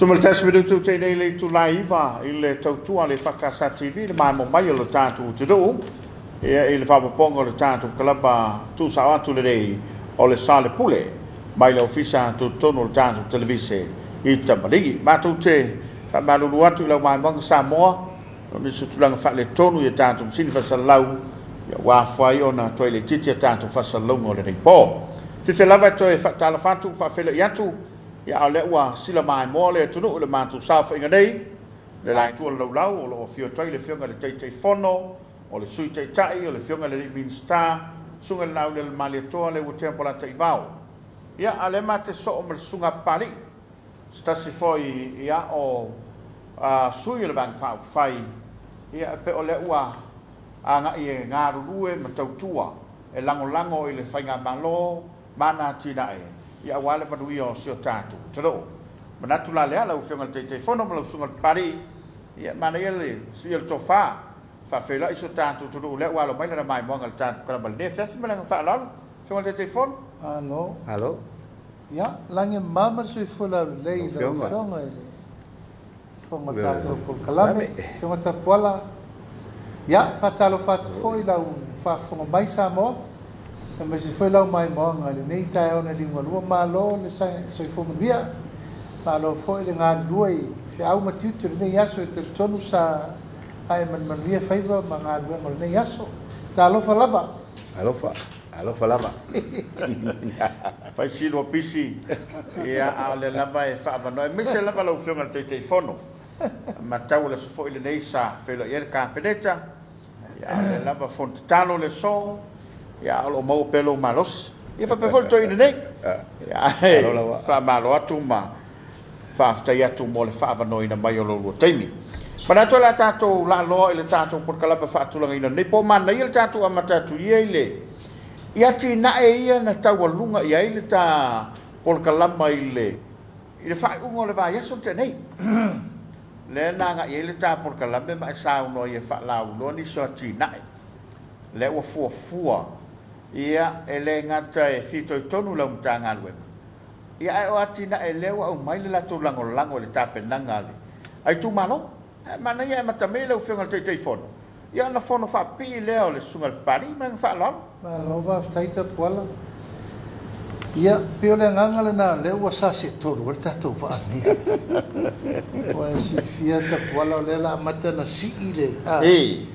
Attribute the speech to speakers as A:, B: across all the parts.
A: Tuma tas me tu te nei le tu laiva il tautua le fakasa TV le mai mo mai lo tatu te do e il fa pongo le tatu kalaba tu sa atu le dei o le Soalepule mai le ofisa tu tono tatu televise i Papalii ma tu te fa malu atu le mai mo Samoa ni su tu lang fa le tono i tatu sin fa salau ya wa fai ona to le titi tatu fa salau o le po se se lava to e fa tala fa tu fa fele yatu ya le wa sila mai mo le tunu le matu sa fa inga nei le lai tu lo lau o lo fio toi le fio le te fono o le sui te tai o le fio le minsta sunga Laaulialemalietoa le wo tempo la te vau ya ale mate so o sunga pali sta si foi ya o sui le bang fa fai ya pe o le wa anga i ngaru lue matautua e lango i le fainga malo mana tina e ia wale padui o sio tatu tero manatu la le ala ufenga te fono mo sunga pari ia mana ele sil tofa fa fela iso tatu tero le walo mai le mai mo ngal tatu kala bal defes me lang fa lol sunga te phone
B: Halo.
C: Ya, lange mama sui fula lei la songa ele. Fonga tatu ko kalame, fonga Tapuala. Ya, fatalo fat foi la fa fonga mai Samoa. Mas foi lá o mais bom, ali nem tá eu na língua lua, malo le sai foi via, malo foi le ngad duai, fi au matiutu nem yaso te tonu sa ai man via faiva mangad ngol nem yaso, ta lo falava,
B: Alo falava.
A: fai silo pisi ia ale lava e fa no me se lava lo fionga te fono ma tau le sofo ile nei sa felo yer ka peneta ia le lava font talo le so ya lo mo pelo malos ia fa pefol to ine nei ya fa malo atu ma fa sta ya tu mo le fa va no ina mai lo taimi mana to la tato la lo ile tato por kala fa tu la ina nei po man nei tato amata tu ile ia ti na e ia na tau lunga ia ile ta por kala mai ile fa un le va ya so te nei le na nga ile ta por kala be ma sa no ia fa la lo ni so ti na le wa fu ia ele ngata e fito tonu la mtanga lwe ia o atina ele wa mai le la tu lango le tape nangale ai tu malo mana ia matamele o fenga te fono ia na fono fa pi le o le sunga pari man fa lo
C: ma rova ftaita Tapuala. Ia pio le ngangale na le wa sa se toru wa tatu fa ni. Wa si fia Tapuala le la mata na si ile.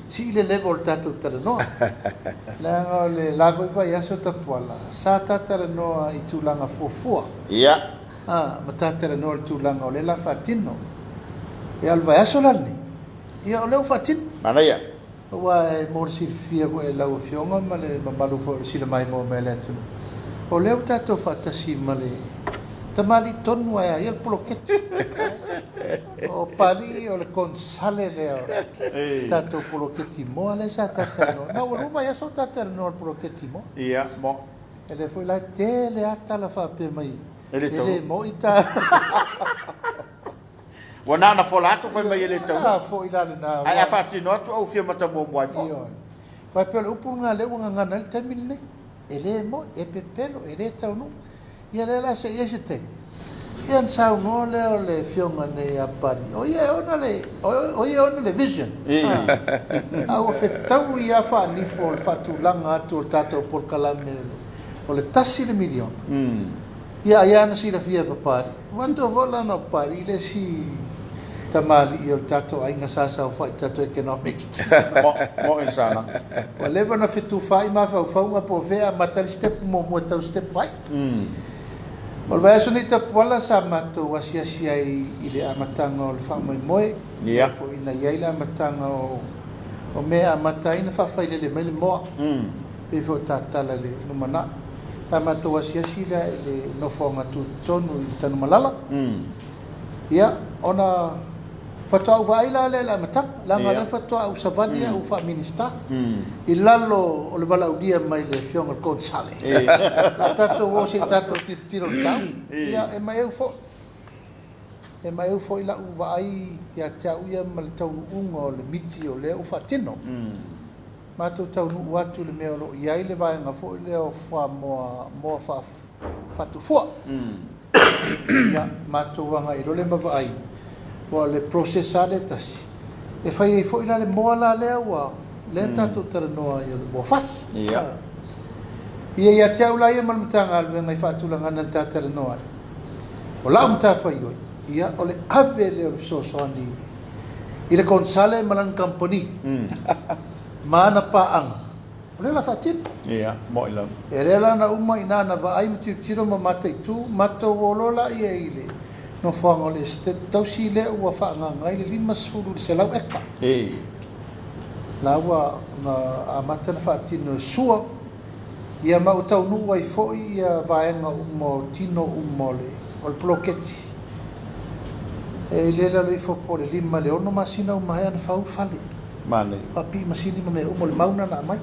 C: Si ile level tatu tara no. La le la va ya so Tapuala. Sa tara no I tulanga fofua.
A: ia
C: Mata tara no tulanga le la fatino. E alva ya so lani. Ia le fatin.
A: mana ia
C: Wa mo si fia vo e la fionga ma le malu fo si le mai mo mele tu. O leo tato fatasi male tamali ton wa ya el poloket o pari o le consale leo tato poloketi mo ale sa tato no no va ya so tato no poloketi mo
A: ia mo
C: ele foi la tele ata la fa pe mai
A: ele
C: mo ita
A: wana na folato foi mai ele tau
C: foi la na
A: ai fa ti no tu o fia mata mo mo fo
C: vai pelo upunga le nga na le temile ele mo e pepelo ele tau no ia le la se ese te ia sau no le fionga ne apari o ia ona le vision o fe tau ia fa ni fo fa tu langa tu tato por kalame o le tasi le milion ia na si la fia papari quando vola no pari le si tamali o tato ai nga sasa o fa tato economics
A: mo insana
C: o leva na fitu fai ma fa nga po vea matali step mo tau step vai o vai so ni Tapuala sa mato wasia sia ile amatanga o fa mai moi
A: ia
C: fo ina ia amatanga o me amata ina fa fa ile me mo pe fo tatala le no mana tamato wasia sia ile no fo ngatu tonu tanu malala ia ona fatwa vai la mata la ngala fatwa u savania u fa minista ilalo o le vala udia mai le fionga consale la tato wo si tato tiro tau ia e mai u fo ila u vai ia tau ia mal tau ungo le miti o le u fatino ma tu tau nu watu le meo lo ia le vai nga fo le o fa mo fa tu fo ia matuanga i role mawai wa le processale tasi e fai fo ina le moala le wa le tatu taranoa ia le mo fas ia te ula ia man tanga le ngai fatulanga na tataranoa o la mta fai oi ia o le ave le so soani i le consale malan company mana paang ole la fatin
A: mo ila
C: e le la na uma ina na va ai mti tiro ma mata tu mato wolola ia ile no fanga le ste tausi le ua fa ngai le lima suru se lau eka la wa na amata na fatin no sua ia ma utau nu wai foi ia vaenga umo tino umole ol ploketi e le la le fo por lima le ono masina uma ia na fau fali
A: mane
C: papi masini me umol mauna na mai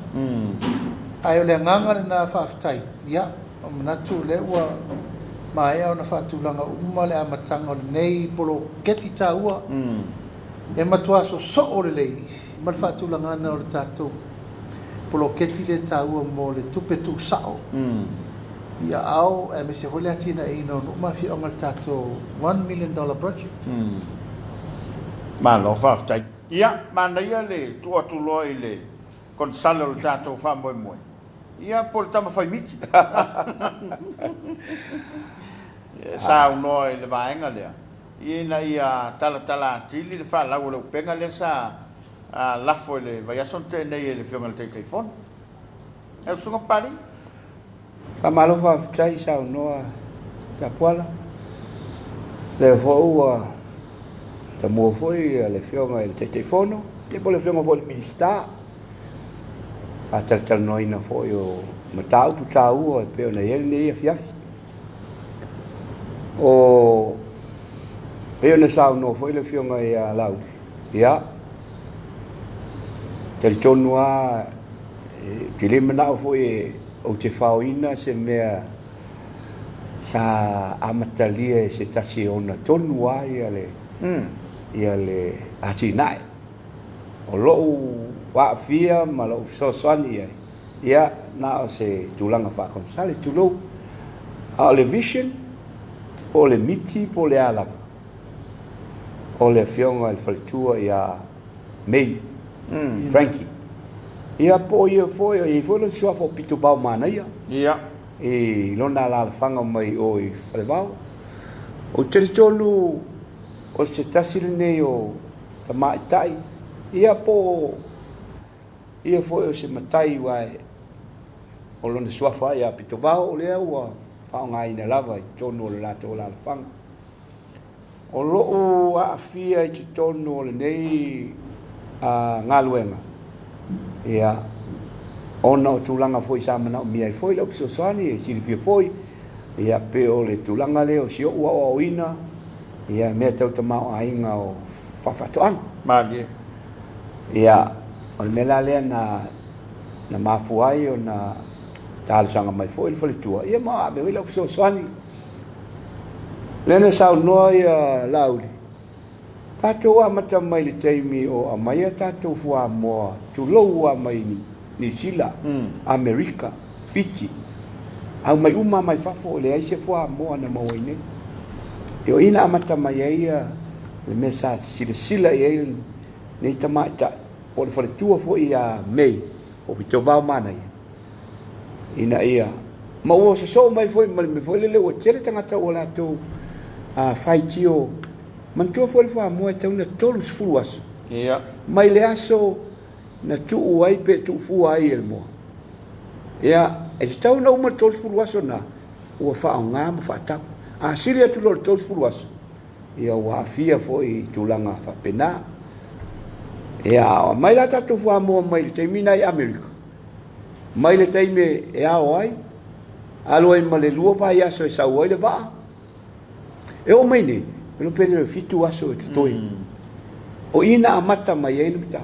C: ai ole nganga na faftai ia manatu le wa mai ona fatulanga umale amatanga nei polo ketita ua e matua so ole le mal fatulanga na ole tatu polo ketile ta ua mo le tupe tu sao ia au e me se hole atina e no ma fi onga tatu $1 million project
A: malo faftai ia mana ia le tua tulo ile konsalo le tato fa mo mo ia por tama fai miti sa uno le vaenga le ia ia tala tili le fa la o le penga le sa la fo le vai sonte nei le fiona le telefone e so pari
B: Fa malo fa chai sa uno Tapuala le fo Samoa foi le fionga il telefono e poi le fionga vol ministra a tal noi na foi o matau putau e pe na ele e fiaf o e na sa no foi le fionga ia lau ia tel tonua que le mana foi o te faoina se me sa amatalia se tasi ona tonua ia le atinai o lo wa fia ma lo so soani ia na o se tulanga fa consale tulo a le vision o le miti po le ala o le fionga il faltua ia mei Frankie ia po ia foi e foi lo sua fo pitu va mana ia e lona la fanga mai o i falvao o teritoriu o se tasile nei o tamaitai ia po ia foi o se matai wai o lona suafa ia pitovao o lea ua whaonga ina lava i tono o le lato o la fanga o loo a fia i te tono o le nei a ngaluenga ia ona o tulanga foi sa mana o mia i foi lau fisosoani e sirifia foi ia pe o le tulanga leo si o ua o ina ia mea tau tamau ainga o whawhatoanga.
A: Mali.
B: Ia, o le mela lea na mafuai o na tālasanga mai fo ili whalitua. Ia maa me wila fiso soani. Lena sau noa ia lauli. Tātou a mata mai le teimi o a maia tātou fua moa tulou a mai ni Sila, Amerika, Fiji. Au mai uma mai fafo le aise fua moa na mawaine. Yo ina amata mai ia le mesa sila ia nei tamata o le faletua fo ia mei o pito vau mana ina ia ma o so mai foi me foi le o tele tangata o la to a faitio man tu fo le fa mo e tau na tolu sfuas
A: ia
B: mai le aso na tu ai pe tu fu ai el mo ia e tau na uma tolu sfuas na o fa nga ma fa ta a siria tu lo tolu sfuas ia wa fia foi tulanga fa pena ia mai la tatu fu mo mai te mina i America mai le teime e ao ai alo e male lua va ia so sa o le va e o mai ni no pele fitu aso e toi o ina amata mai e mta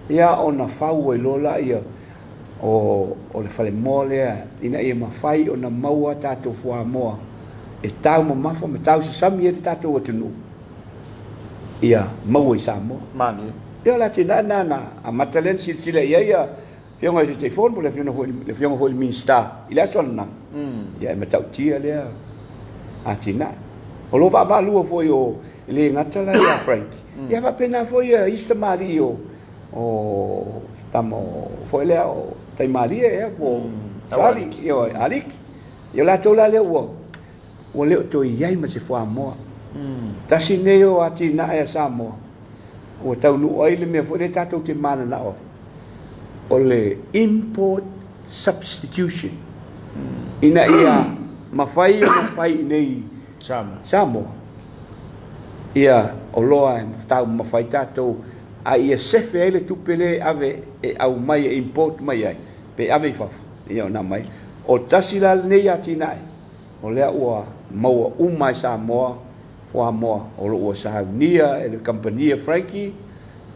B: ia ona fau e lola ia o le fale mole ina e mafai ona maua tatu fu mo e tau mo mafa me tau se sami e tatu o tunu ia mau i Samoa
A: mani
B: ia la tina na amata len silsila ia fionga se telefone po le fionga ho le minsta ila sona ia me tau tia le a tina O lo va lua foi o le ngata la ia Frank. Ia va pena foi Easter Mario. O stamo foi le o tai Maria o Charlie io Arik. Io la tola le o le to iai ma se foi mo. Tasi neo ati na e Samoa. O tau nu ai le me foi le tatou te mana na o le import substitution. Ina ia mafai nei Samoa. Ia o loa tau mawhai tātou a ia sefe ele tupele ave e au mai e import mai ai. Pe ave fafu. Ia o na mai. O tasila nei ati nai. O lea ua maua umai Samoa. Fua moa o lo ua sahaunia e le kampania Frankie.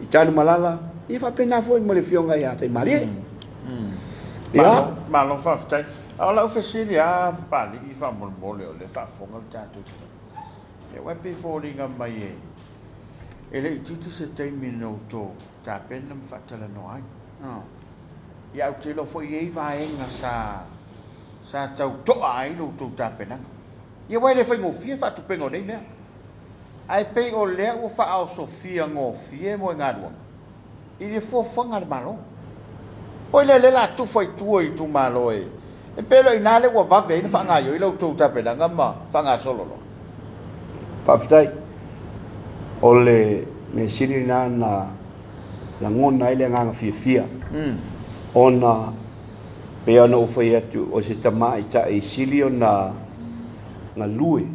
B: I tanu malala. Ia whapena foi mo le fionga ia te marie. Ia.
A: Malo whaftai. Au lau whesiri a pali I whamolmole o le whafonga le tātou. E wepe fōringa mai e. E le titi se teimi no tō tā pena mwhatala no ai. I au te lo fo I ei vaenga sa tau toa ai lo tō tā penanga. Ia wai le whai ngōwhia whatu pengo nei mea. Ai pei o lea o wha so fia ngōwhia mo ngā ruanga. I le fōwhanga le malo. Oi le la tu fai tua I tu malo e. E pelo I nale ua vave ina whanga yo I lau tō tā penanga ma whanga sololo.
B: Paftai o le me siri na la ngona ile nganga fia ona pe ana o foi atu o se tama I ta I sili ona nga lue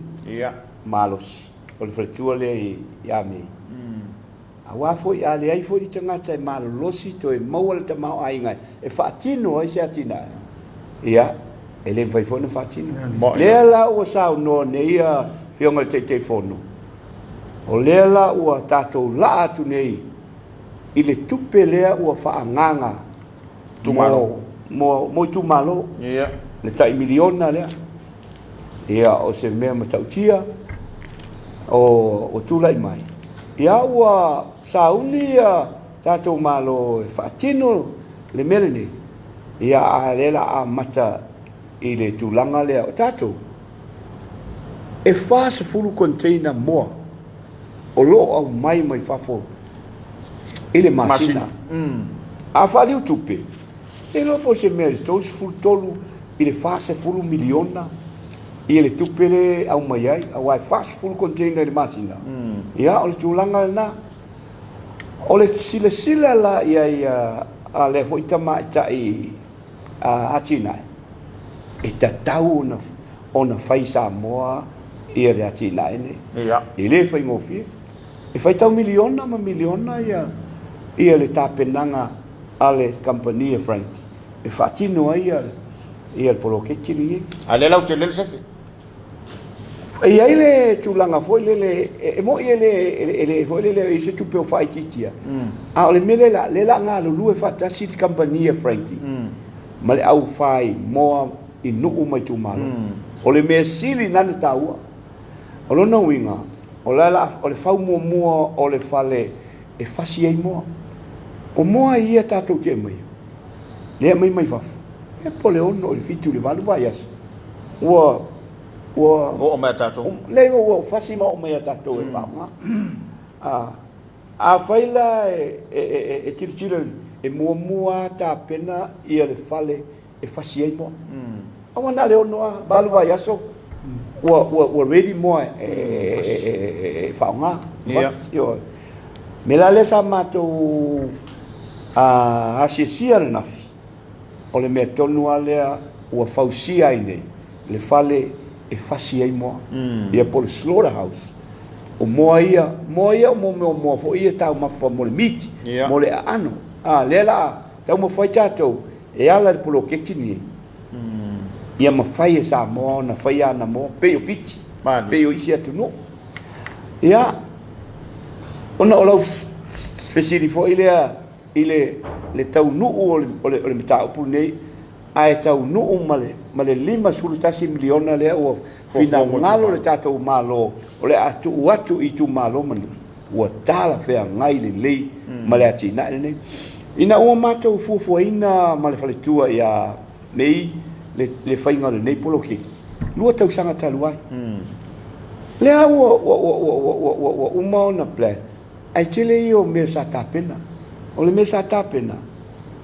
B: malos o le fretua le ia me awa foi ale ai foi tanga tai malo losi to e mau le tama ai ngai e fatino ai se atina ia ele vai foi no fatino le la o sa no ne ia fionga te fono. O lela ua tātou la atu nei I le tupe lea ua whaanganga mo tumalo le tai miliona lea ia o se mea matautia o tūlai mai ia ua sauni tātou malo e whaatino le mere nei ia a lela a mata I le tūlanga lea o tātou e fasa fulu container moa o lo au mai fafo ele masina a fali o tupe e lo po se mer tos fulu tolu ele fasa fulu miliona e ele tupe le au mai ai a wai fasa fulu container de masina ia o tulanga na o le sila la ia a le foi tama tai a China e tatau ona fai Samoa ia le atina ene I le fai ngofie e fai tau miliona ia le tapenanga ale kampania Frank e fatino ia le poloketi ni
A: ale lau te lele sefe
B: e ai le tulanga foi le e mo ia le foi le I se tupe o fai titia a le mele le la nga lu e fatasi kampania Frankie ma le au fai mo I nu mai tu malo o le mesili nana taua o lona winga o le fau mua o le fale e fasi ai moa o moa ia tātou te mai lea mai fafu e pole ono o le fitu le valu vai as ua
A: o mea tātou
B: lea ua fasi ma o mea tātou e whaunga a whaila e tiritira e mua tā pena ia le fale e fasi ai moa awana le ono a valu vai aso ua ready mo e whaunga me la le sa matou a asiesia le nafi o le mea tonu alea ua fausia ai nei le fale e fasi ai moa ia po le slaughterhouse o moa ia o moa fo ia tau mafa mo le miti mo le ano le la tau mo fai tātou e ala le polo ketini ia mawhai e Samoa na whai ana mo peo fiti peo isi atu no ia ona o lau fesiri fo ile le tau nuu o le mitaupu nei a e tau nuu ma le 5 miliona lea ua fina ngalo le tātou malo o le atu I tu malo manu ua tala whea ngai le lei ma le ati na nei ina ua mātou fuafuaina ma le whaletua ia nei le whainga le nei polo keki lua tau sanga talu ai Lea ua uma ona plan. Ai tele i o me sa tapena. O le me sa tapena.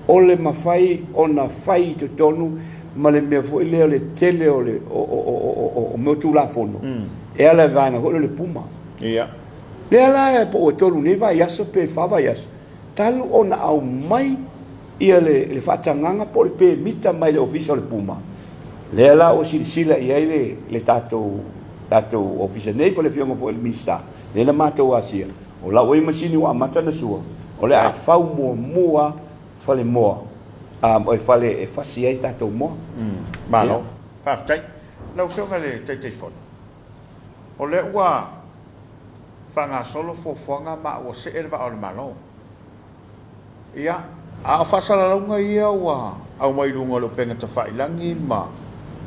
B: O le mawhai ona whai to tonu ma le mea fo ile o le tele o le o meu tu la fono. E ala vana ho le puma.
A: Ia.
B: Lea la e po o tonu ne vai aso pe fa vai aso. Talu ona au mai ia le whatanganga po le pe mita mai le ofisa le puma. Lea la o sirisila ia le tatou ofisa nei po le fionga fo le mista. Le la matou asia. O la oi masini wa mata na sua. O le a fau mua fale moa. O fale e fasi ai tatou moa.
A: Malo. Faftai. Lau fionga le te fon. O le ua whanga solo fofonga ma o se erwa o le malo. Ia, a whasalaunga ia ua au mai runga lo penga ta whailangi ma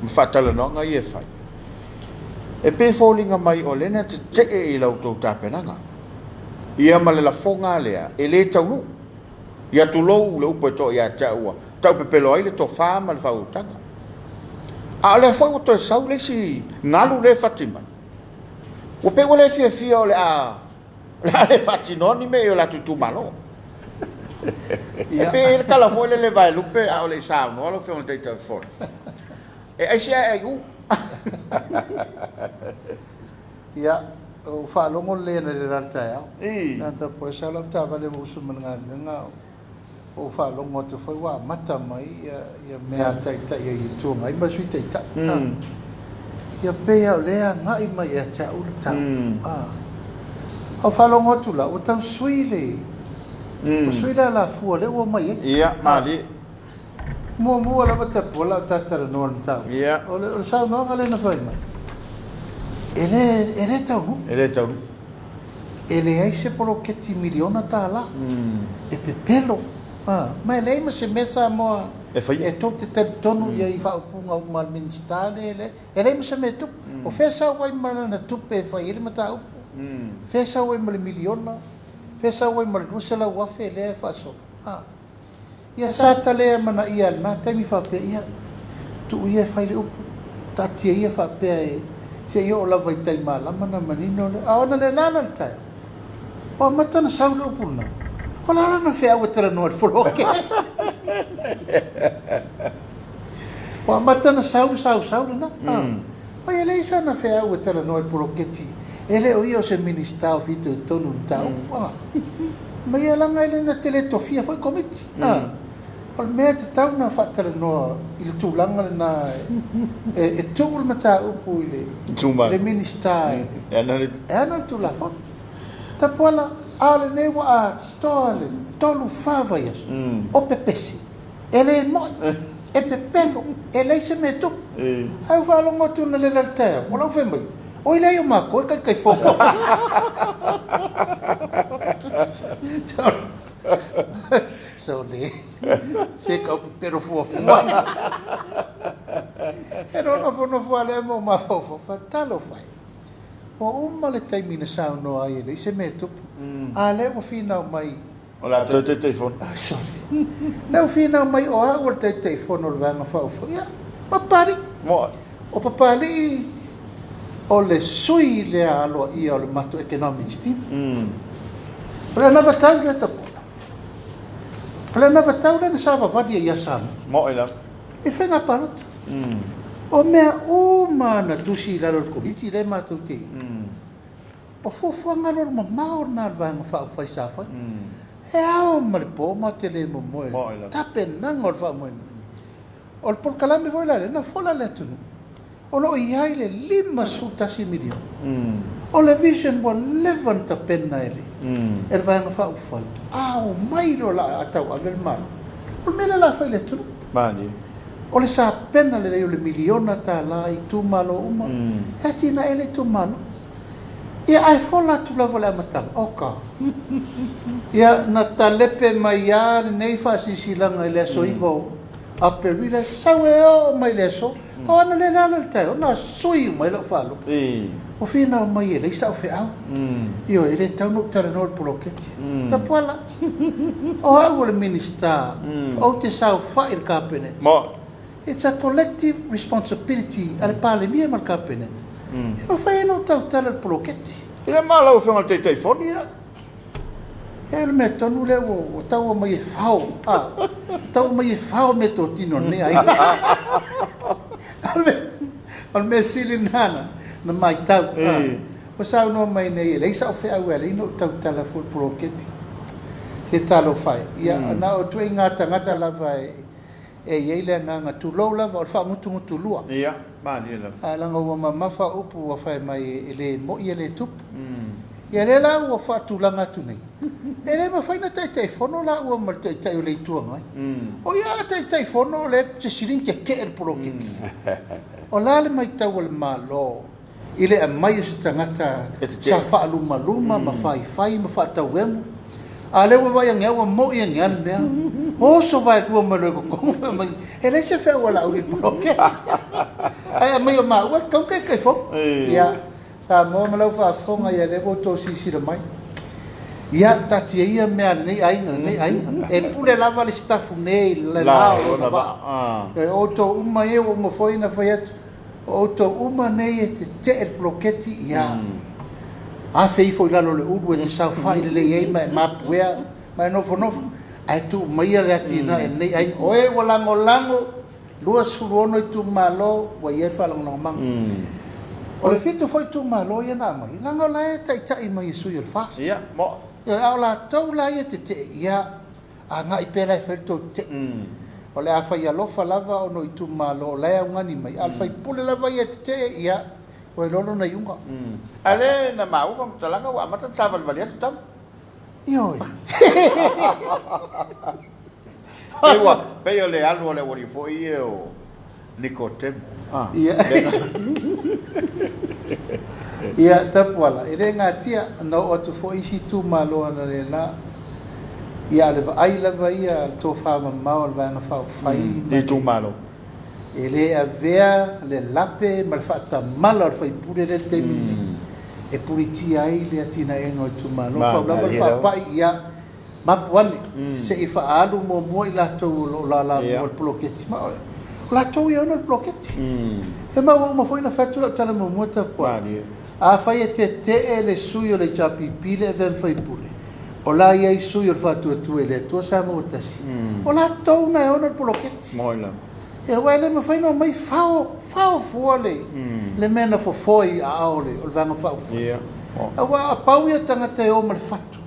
A: whatalanonga i e whai. E pe fōlinga mai o lena te te i lau tau tāpenanga. Ia ma le la fonga lea, e le taunu. Ia tu lou le upo e to ia ta ua. Tau pepelo ai le to wha ma le whautanga. A le whau to e sau le si ngalu le whatima. O pe wale fia o le a le whatinoni me o la tutu malo. E pe il kala foi le vai lupe a o le sa no lo fion te telefon. E ai sia e u.
C: Ia, o whalongo le na le rata ea. Nanta po e sala ta vale musu manga nga o whalongo te foi wa mata mai ia mea tai i tu mai ma sui tai ta. Ia pea o lea ngai mai e te au tau. O whalongo tu la o tau sui le. O sui la fua le o mai e.
A: Ia, mali.
C: Mua la bata pola tatara no tau.
A: Ia.
C: O le sa no ngale na fai mai. Ele tau.
A: Ele tau.
C: Ele ai se polo ke ti miliona ta la. E pepelo. Ma ele ma se mesa mo
A: e fai
C: e to te tonu ia I fa punga o mal ministale ele ma se metu. O fesa wai mana na tupe fai ele mata o. Fesa wai mal miliona. Fesa wai mal rusela wa fe le fa so. Ia sata le mana ia na te mi fa pe ia. Tu ia fai le upu. Tati ia fa pe se io la vai tai mala mana manino le. Ona le nana tai. O mata na sau le upu na. O la na fe au tra no fo ke. O mata na sau na. O ia le sa na fe au tra no fo ke ti. Ele o io se ministao fito tonu tau. Ma ia langa ele na teletofia foi komiti. O mea te tau na whatara noa I le tūlanga na e tūl mata upu I le ministai. E ana tu la fon. Tapuala ale ne wa a tole tolu fava yas. O pepesi. Ele mo e pepelo ele se metu. Ai falo ngotu na le laltea. Mo la femai. O ile yo mako kai foko. So le se ka pero fu Pero no fu ale mo ma fo fatalo fai. O le tai mina sa no ai le se metu. Ale o fina mai.
A: Ola te telefon.
C: Sorry. No fina mai o a o te telefon o vanga fa. Ya. Papari.
A: Mo.
C: O papali o le sui le alo I o le mato economics team. Ola na vatau le tapo. Ola na vatau le sa va vadia ia sam.
A: Mo ela.
C: E fenga palot. O mea o mana tusi la lo komiti le mato te. O fofo ngalo ma maor na vanga fa fa sa fa. E ao ma le po ma te le mo mo. Tape nangor fa mo. O por kalame foi la na fola le tu. O lo iai le 5 milion. O le vision wa levanta penna ele. El vanga fa ufa. Au mai lo la atau avel mal. O mele la fa le tu.
A: Mani.
C: O le sa penna le le miliona ta la I tu malo uma. E tina ele tu malo. Ia ai fola tu la vola mata. Oka. Ia na talepe mai ya nei fa sisilanga ele so ivo. A perila sawe o mai le so. O na le la te o na sui mai lo falo. O fina mai ele sa fe au. Io ele tau no tara no poloketi. Tapuala. O au le minister. O te sa fa il cabinet.
A: Mo.
C: It's a collective responsibility al parliament mal cabinet. Ma fai no tau tala poloketi.
A: Ia malau whenga te whoni.
C: Ia. E me tonu le o tau mai e whao. Tau mai e whao me tō tino ne ai. Al me sili nana na mai tau. O sao no mai nei le sa fe au ele no tau tala fu poloketi. Te talo fai. Ia na o tu ngata lava e ele nga tu lo lava o fa mutu lua.
A: Ia, mani la.
C: Ala nga wa mama fa upu wa fai mai ele mo ele tup. Ia le la wa fa tu langa tu nei. Ele ma fai na tai fono la wa ma tai o le tu ngai. O ia tai fono le te sirin ke el poloketi. O la le mai tau le malo. Ile a mai se tangata sa fa luma ma fai ma fa tau em. Ale wa vai nga wa mo ia nga me. O so vai ku ma le ko fa mai. Ele se fa wala o le poloketi. Ai mai ma wa ko ke fo. Ia sa mo ma lo fa fonga ia le boto si le mai. Ia tati ia me nei ai. E pule lava le staff nei le lao na va. E o to uma e o mo foi na foi o to uma nei e te el poloketi ia. A fei foi lalo le udu e te sau fai le ei ma puea ma nofo. Ai tu mai le atina e nei ai oe o lango lua suruono i tu malo wa ia fa lango mang. O le fitu foi tu malo ia na mai. Lango la e tai mai su il fast.
A: Ia, mo.
C: Ia au la tau la ia te ia a nga i pera e ferto te. O le a fai alofa lava o no i tu malo la e ngani mai. Al fai pule lava ia te ia o e lolo na iunga.
A: Ale na mau kam talanga wa mata travel valia tu tam.
C: Ioi.
A: Peo le alu le wori fo o Nicotem.
C: Ia. Ia Tapuala. E ngā tia no o tu fo isi tu malo ana le la. Ia le ai lava ia to fa mau le vanga fa fai.
A: Ni tu malo.
C: E le avea le lape ma le fata mala le fai pure le temini. E puriti ai le atina enga o tu malo. Pa lava le fa pai ia mapuani. Se i fa alu mo i la tau la mo poloketi ma la tau ia no poloketi. E ma foi na fatu la tala mo Tapuala. A fai e te le sui o le chapi le ven fai pule. O la ia i sui o le fatu tu le tua sa mo tasi. O la tau na e ono poloketi.
A: Moila.
C: E wale ma fai no mai fao fuole. Le mena fo foi a aole o le vanga fao foi.
A: Ia.
C: A wa a pau ia tangata e o ma le fatu.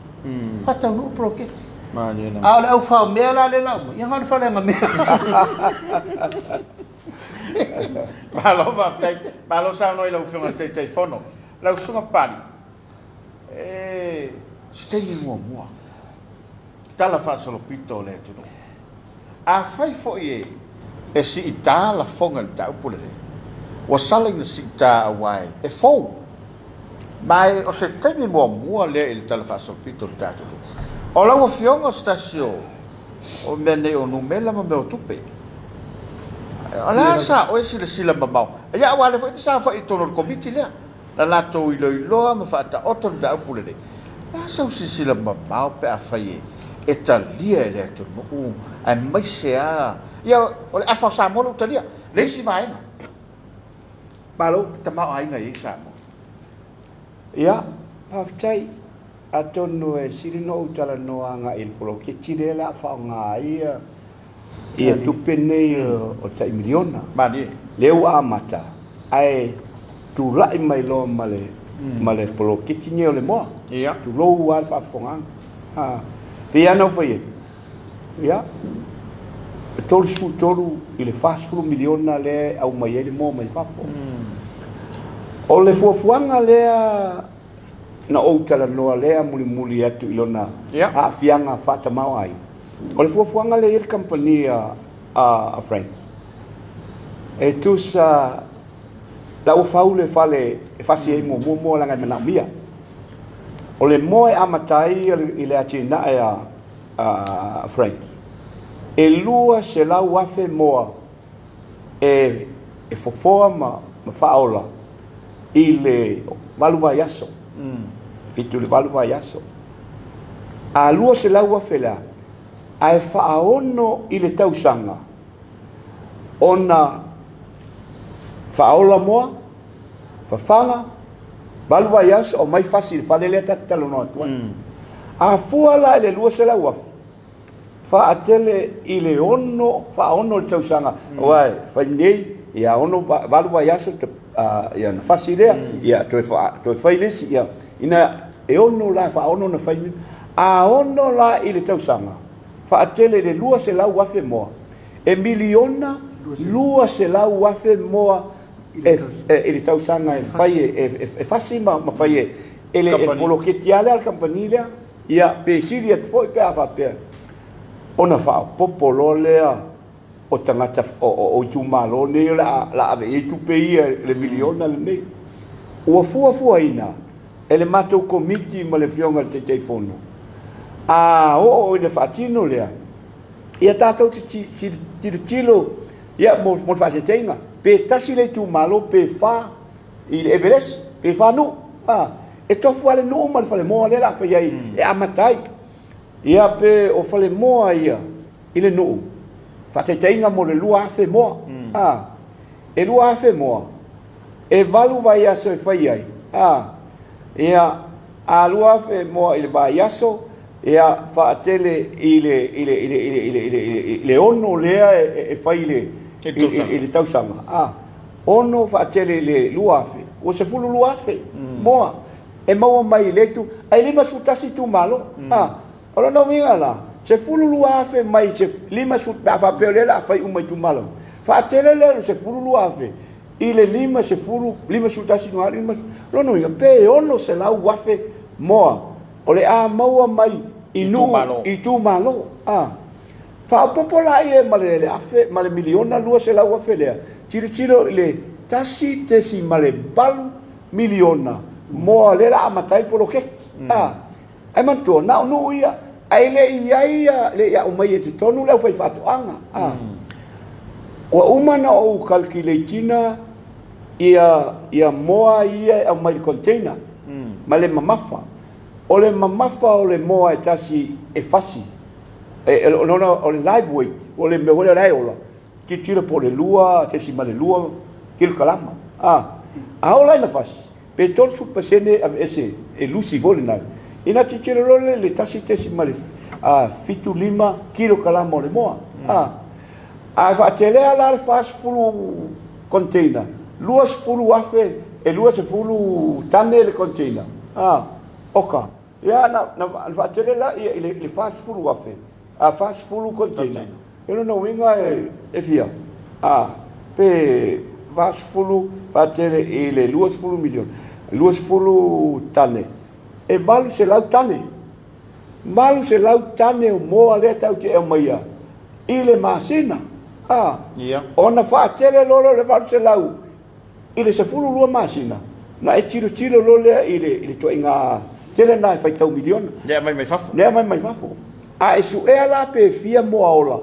C: Fata no poloketi.
A: Mani na.
C: A o fao mea la le lamo. Ia ngā fale nga mea.
A: Malo sa no ila ufunga te fono. La usunga pali. Stay mua. Tala fa solo pito le tu. A fai fo e si ita la fonga ta upule. Wa sala ni si ta awai. E fo. Mai o se temi mua le il tala fa solo pito ta tu. O la fionga stasio. O mene o numela ma me o tupe. Ala sa o sila mamau. Ya wale foi sa fa ito no komiti le. La lato ilo ma fa ta oto da upule le. La sa sila mamau pe afai e talia le to no. Ai mai sea. Ya o a fa sa mo talia. Le si vai na. Malo ta mau ai ngai sa mo.
B: Ia, paftai atonu e sirino utala noanga il poloketi le la fa nga ia. Ia tupene o tai miliona.
A: Mani.
B: Leu amata. Ai tu lai mai lo male poloketi ni ole mo.
A: Ia.
B: Tu lo wa fa fongang. Piano foi. Ia. Tolu ile fast food miliona le au mai ele mo mai fa fo. O le fuafuanga lea na outala noa lea muli atu ilona a fianga fata mau ai. O le fuafuanga le il compania a friends. E tusa la ufaule fale fasi e mo langa mena mia. O le moe amatai ile atina a friends. E lua se la wafe moa e fofoa ma faola. Ile valuva yaso. Fitu le valuva yaso. A lua se laua fela. Ai faaono ile tausanga. Ona faola moa, fafanga balu vai as o mai fasi fa le tatalo no tu a fuala le lua se la wa fa atele ile ono fa ono le tausanga wai fa nei ia ono balu vai as ia na fasi le ia to fa ilis ia ina e ono la fa ono na fa a ono la ile tausanga fa atele le lua se la wa fe mo e miliona lua se la wa fe mo ele tausanga e fai e fasi ma fai ele polo che tiale al campanile ia pe siria foi pe ava pe ona fa popolo lea o tangata o tumalo ne la ave e tu pe le miliona le o fu ina ele mato komiti ma le fionga te telefono o le fatino lea ia tato tilo ia mo fa se tenga pe tasi le tu malo pe fa il everest pe fa nu e to fale no mal fale mo le la fa ai e amatai ia pe o fale mo ia ile no fa te tenga mo le lua fe mo e lua fe mo e valu vai aso e fa ai ia a lua fe mo il vai aso ia fa tele ile ono lea e fa ile ele tausanga ono fa tele le luafe o se fulu luafe moa e mau mai letu ai lima sutasi tu malo ora no vinga la se fulu luafe mai se lima sut fa peolela fa umai tu malo fa tele le se fulu luafe ile lima se fulu lima sutasi no lima no ia pe ono se la uafe moa ole mau mai inu i tu malo fa popola e male afe male miliona lua se la ua felea tiro le tasi tesi male valu miliona mo le la matai polo ke ai manto na no ia ai le ia o mai te tonu le fai fatu anga o umana o calculatina ia moa ia o mai container male mamafa ole moa e tasi e fasi o le live weight o le me ole rai ola ki tira por le lua te si male lua kil kalama ola ina fas pe tol su pesene ese e lusi volina ina ti tira le tasi te si male fitu lima kilo kalama le moa fa tele ala fas fulu container luas fulu afe e luas fulu tane le container oka ya na fa tele la le fas fulu afe fast food container. Eu não vinha e fia. Pe fast food fazer ele 2 milhões. 2 tane. E vale se lá tane. Vale se lá tane o mo aleta o que é maia. Ele masina. Ona fazer lolo le vale se lá. Ele se fulu lua masina. Na e tiro lolo ele to inga. Tele na fai tau miliona.
A: Ne mai fafo.
B: Ne mai fafo. Esu e ala pe fia mo aula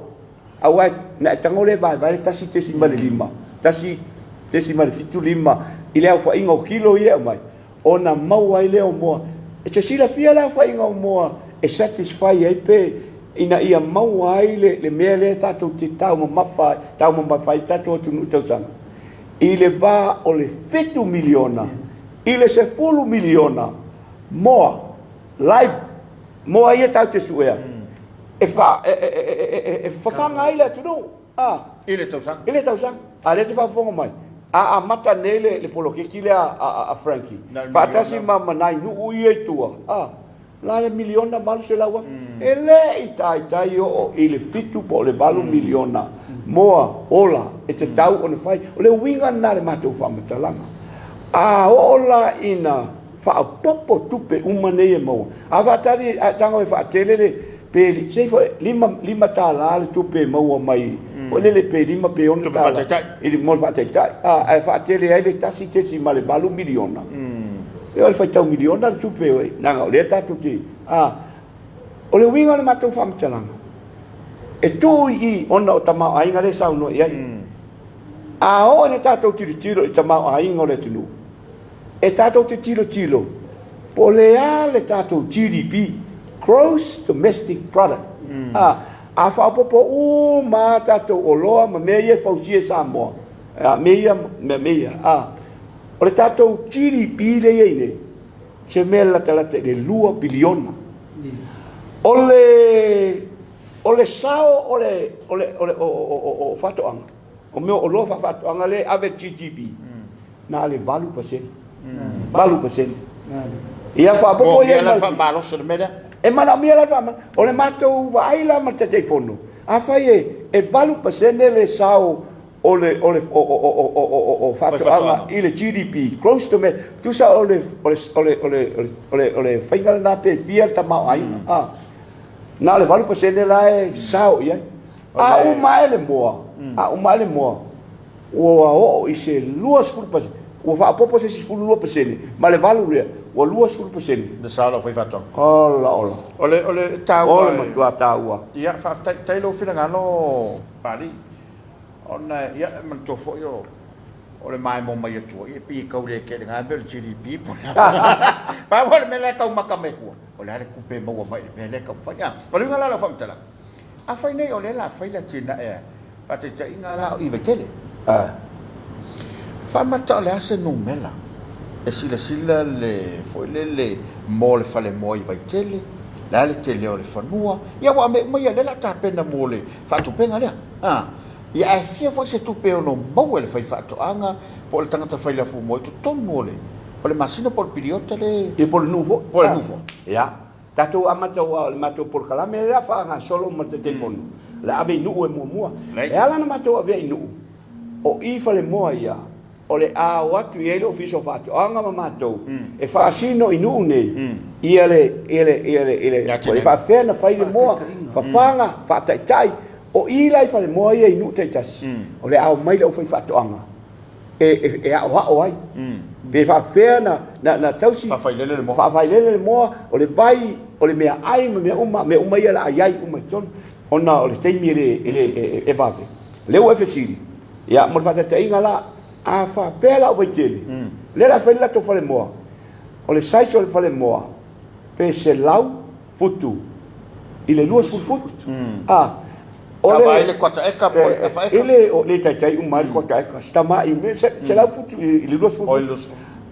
B: awa na tangole vai tasi tesi male lima tasi tesi male fitu lima ile au fa ingo kilo ia mai ona mau ai leo mo e te sila fia la fa ingo mo e satisfy ai pe ina ia mau ai le mele tatu te tau mo mafa tatu tu no tau sana ile va o le fitu miliona ile se fulu miliona mo live mo ai tau te suea e fa fanga ile tu no
A: ile tausang
B: ale te fa fonga mai mata nele le polo ke kile a Frankie fa tasi mama nai nu uie tua la le miliona malu se la wa ele itai o ile fitu po le balu miliona moa ola e te tau ona fai o le winga na le mato fa matalanga ola ina fa popo tupe umane e mo avatari tanga fa telele pe se fo lima tala le tupe mo mai o le pe lima pe on tala il mo fa tai fa tele ele tasi tesi male balu miliona e fa tau miliona tupe o na o le tatu ti o le winga le mato fa mchalanga e tu I ona o tama ai ngale sa no ia o ne tatu tiro e tama ai ngole tunu e tatu tiro po le ale tatu GDP gross domestic product fa popo mata to oloa ma meia fausia Samoa meia O le tātou GDP le iei ne, se mea lata le 2 biliona. O le sao o whatoanga. O mea o loa whatoanga le ave GDP. Nā le 8%. 8%. Ia whapopo ia e mana mea la whama. O le mātou waila ma te whono. A whai e 8% le sao o le whatoanga i le GDP. Close to me. Tusa o le whaingala nā pe fia ta mau aina. Nā le 8% la e sao ia. A umai le moa. A umai le moa. O i se 2%. O whaapopo se 2%. Ma le valu rea. O 2%.
A: Le sao la whai whatonga.
B: Ola.
A: Ole tāua.
B: Ole matua tāua.
A: Ia, whaaftailo whingano pari. Ona, ia, man tofo yo. Ole mai mo mai atua. Ia pi kau le ke ngā bel GDP. Pa ole me le kau maka me kua. Ole ale kupe maua mai le le kau whai. Ole ngā la whamtala. A whai nei ole la whai la tina e. Whatetai ngā la o iwa tele. Whamata ole ase nung mela. E sila le foilele mo le fale mo i vai tele. La le tele o le whanua. Ia wa me mai le la tāpena mo le whatupenga lea. Ia e fia fwai se tupe ono mau e le whai whatoanga. Po le tangata whai la fu mo i tu tonu ole. O le masina po le piriota le...
B: I po le nufo.
A: Po le nufo.
B: Ia. Tatou amata o le matou por kalame le fa nga solo ma te telefonu. Le ave nu e mua. E ala na matou ave nu. O i fa le moa ia. O le a watu i ele ofiso fatu anga mamatou e fa asino i nuu nei i ele o le fa fena fa ile moa fa fanga fa tai o i lai fa le moa i nuu tai tasi o le a mai le fai fatu anga e a o ai pe fa fena na tausi
A: fa failele
B: le moa o le vai o le mea ai me uma ia la ai uma ton ona o le teimi ele vave le o efesiri ia mo fa tai ngala a fa pela o vaitele le la fela to fale moa o le sai so le fale moa pe se lau futu i le luas futu o
A: le kota eka po e fa eka
B: ele o le tai uma kota eka stama i me se lau futu i le luas futu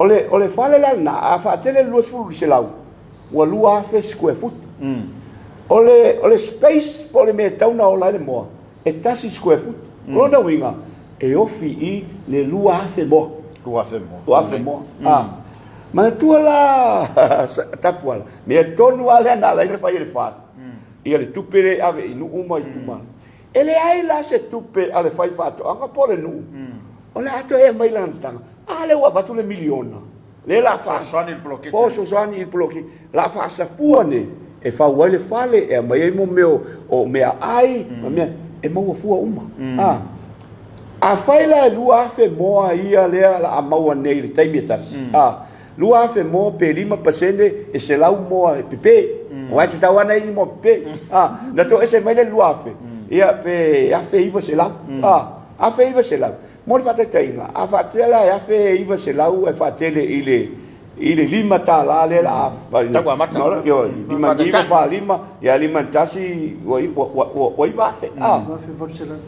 B: o le fale la na a fa tele luas futu se lau o lua fe square foot o le space po le me tauna o la le moa e tasi square foot o na winga e ofi i le lua afe mo. Ma tua la tapuala. Me tonu ale na la ina fai le fas. Ia le tupe le ave i nu uma i tuma. Ele ai la se tupe ale fai fato anga pole nu. Ole ato e mai lan tanga. Ale wa batu le miliona. Le la fa.
A: Soani il blochi.
B: Poso soani il blochi. La fa sa fuane e fa wale fale e mai mo meo o mea ai, mea e mo fua uma. A faila lua afe moa ia lea la amaua nei le taimi tas. Lua afe moa pe 5% e se lau moa e pepe. O ati tau ana ini moa pepe. Na to ese mai le lua afe. Ia pe afe iwa se lau. Afe iwa se lau. Mo le fata tainga. A fatela e afe iwa se lau e fatele i le 5 tala le la afa.
A: Taku amata.
B: Yo, 5 fa 5. Ia 5 tasi wa iwa afe.
C: Afe forsela.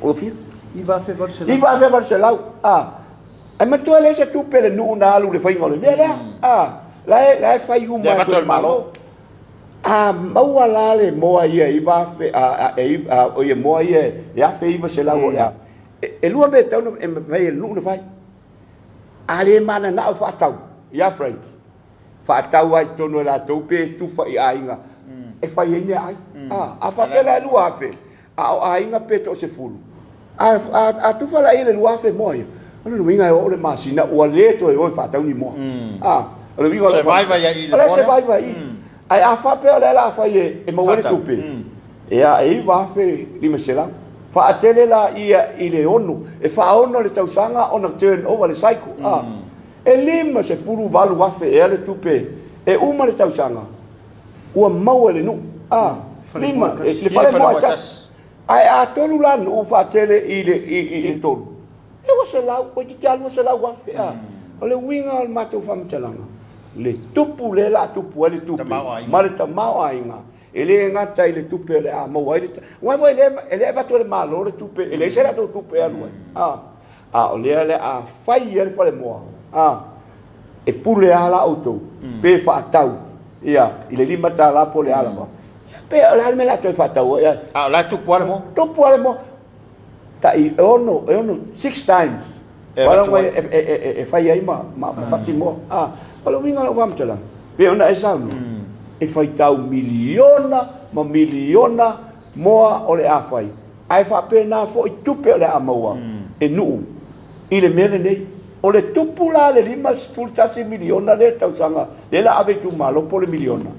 B: O fia?
C: Iva fe
B: varselau. Ai matua le se tupe le nu na alu le fai ngole. Mea la fai uma to malo. Maua la le moa ia iva fe o ia moa ia ya fe iva se lau ya. E lua me tau e vai nu na fai. Ale mana na fa tau. Ya Frank. Fa tau ai tono la tupe tu fai ainga. E fai ni ai. A fa pela lua fe. A ainga peto se fulu. A tu fala ele lua fe moia. Ono winga o le masina o leto e o fa tau ni mo. O le winga
A: se vai ia ile.
B: Ole se vai ai a fa pe la fa e mo wele tupe. E a e va fe li mesela. Fa atele la ia ile onu. E fa ono le tausanga ona turn over le cycle. E lima se furu valu wa fe ele tupe. E uma le tausanga. O mau ele nu. Lima le fale mo tas. Ai a tolu lan o fa tele i tolu. E o se lau, o ki alu se lau wafe a. O le winga al matou whamtalanga. Le tupu le la tupu ele tupu. Ma le tamau ainga. Ele ngata i le tupu ele a maua ele. Wai ele e batu ele malo le tupu. Ele se la tupu e alu. O le a fai ele fale moa. e pule ala auto pe fa tau ia ile lima ta la pole ala mo pe ala me la to fa tau ia
A: la tu puale mo
B: ta I ono 6 times wala mai e fai ai ma fasi mo wala winga la vamos lá pe ona esa no e fai tau miliona moa o le afai ai fa pe na fo I tupe o le amaua e nu ile mere nei o le tupula le lima fultasi miliona le tausanga le la ave tu malo po le miliona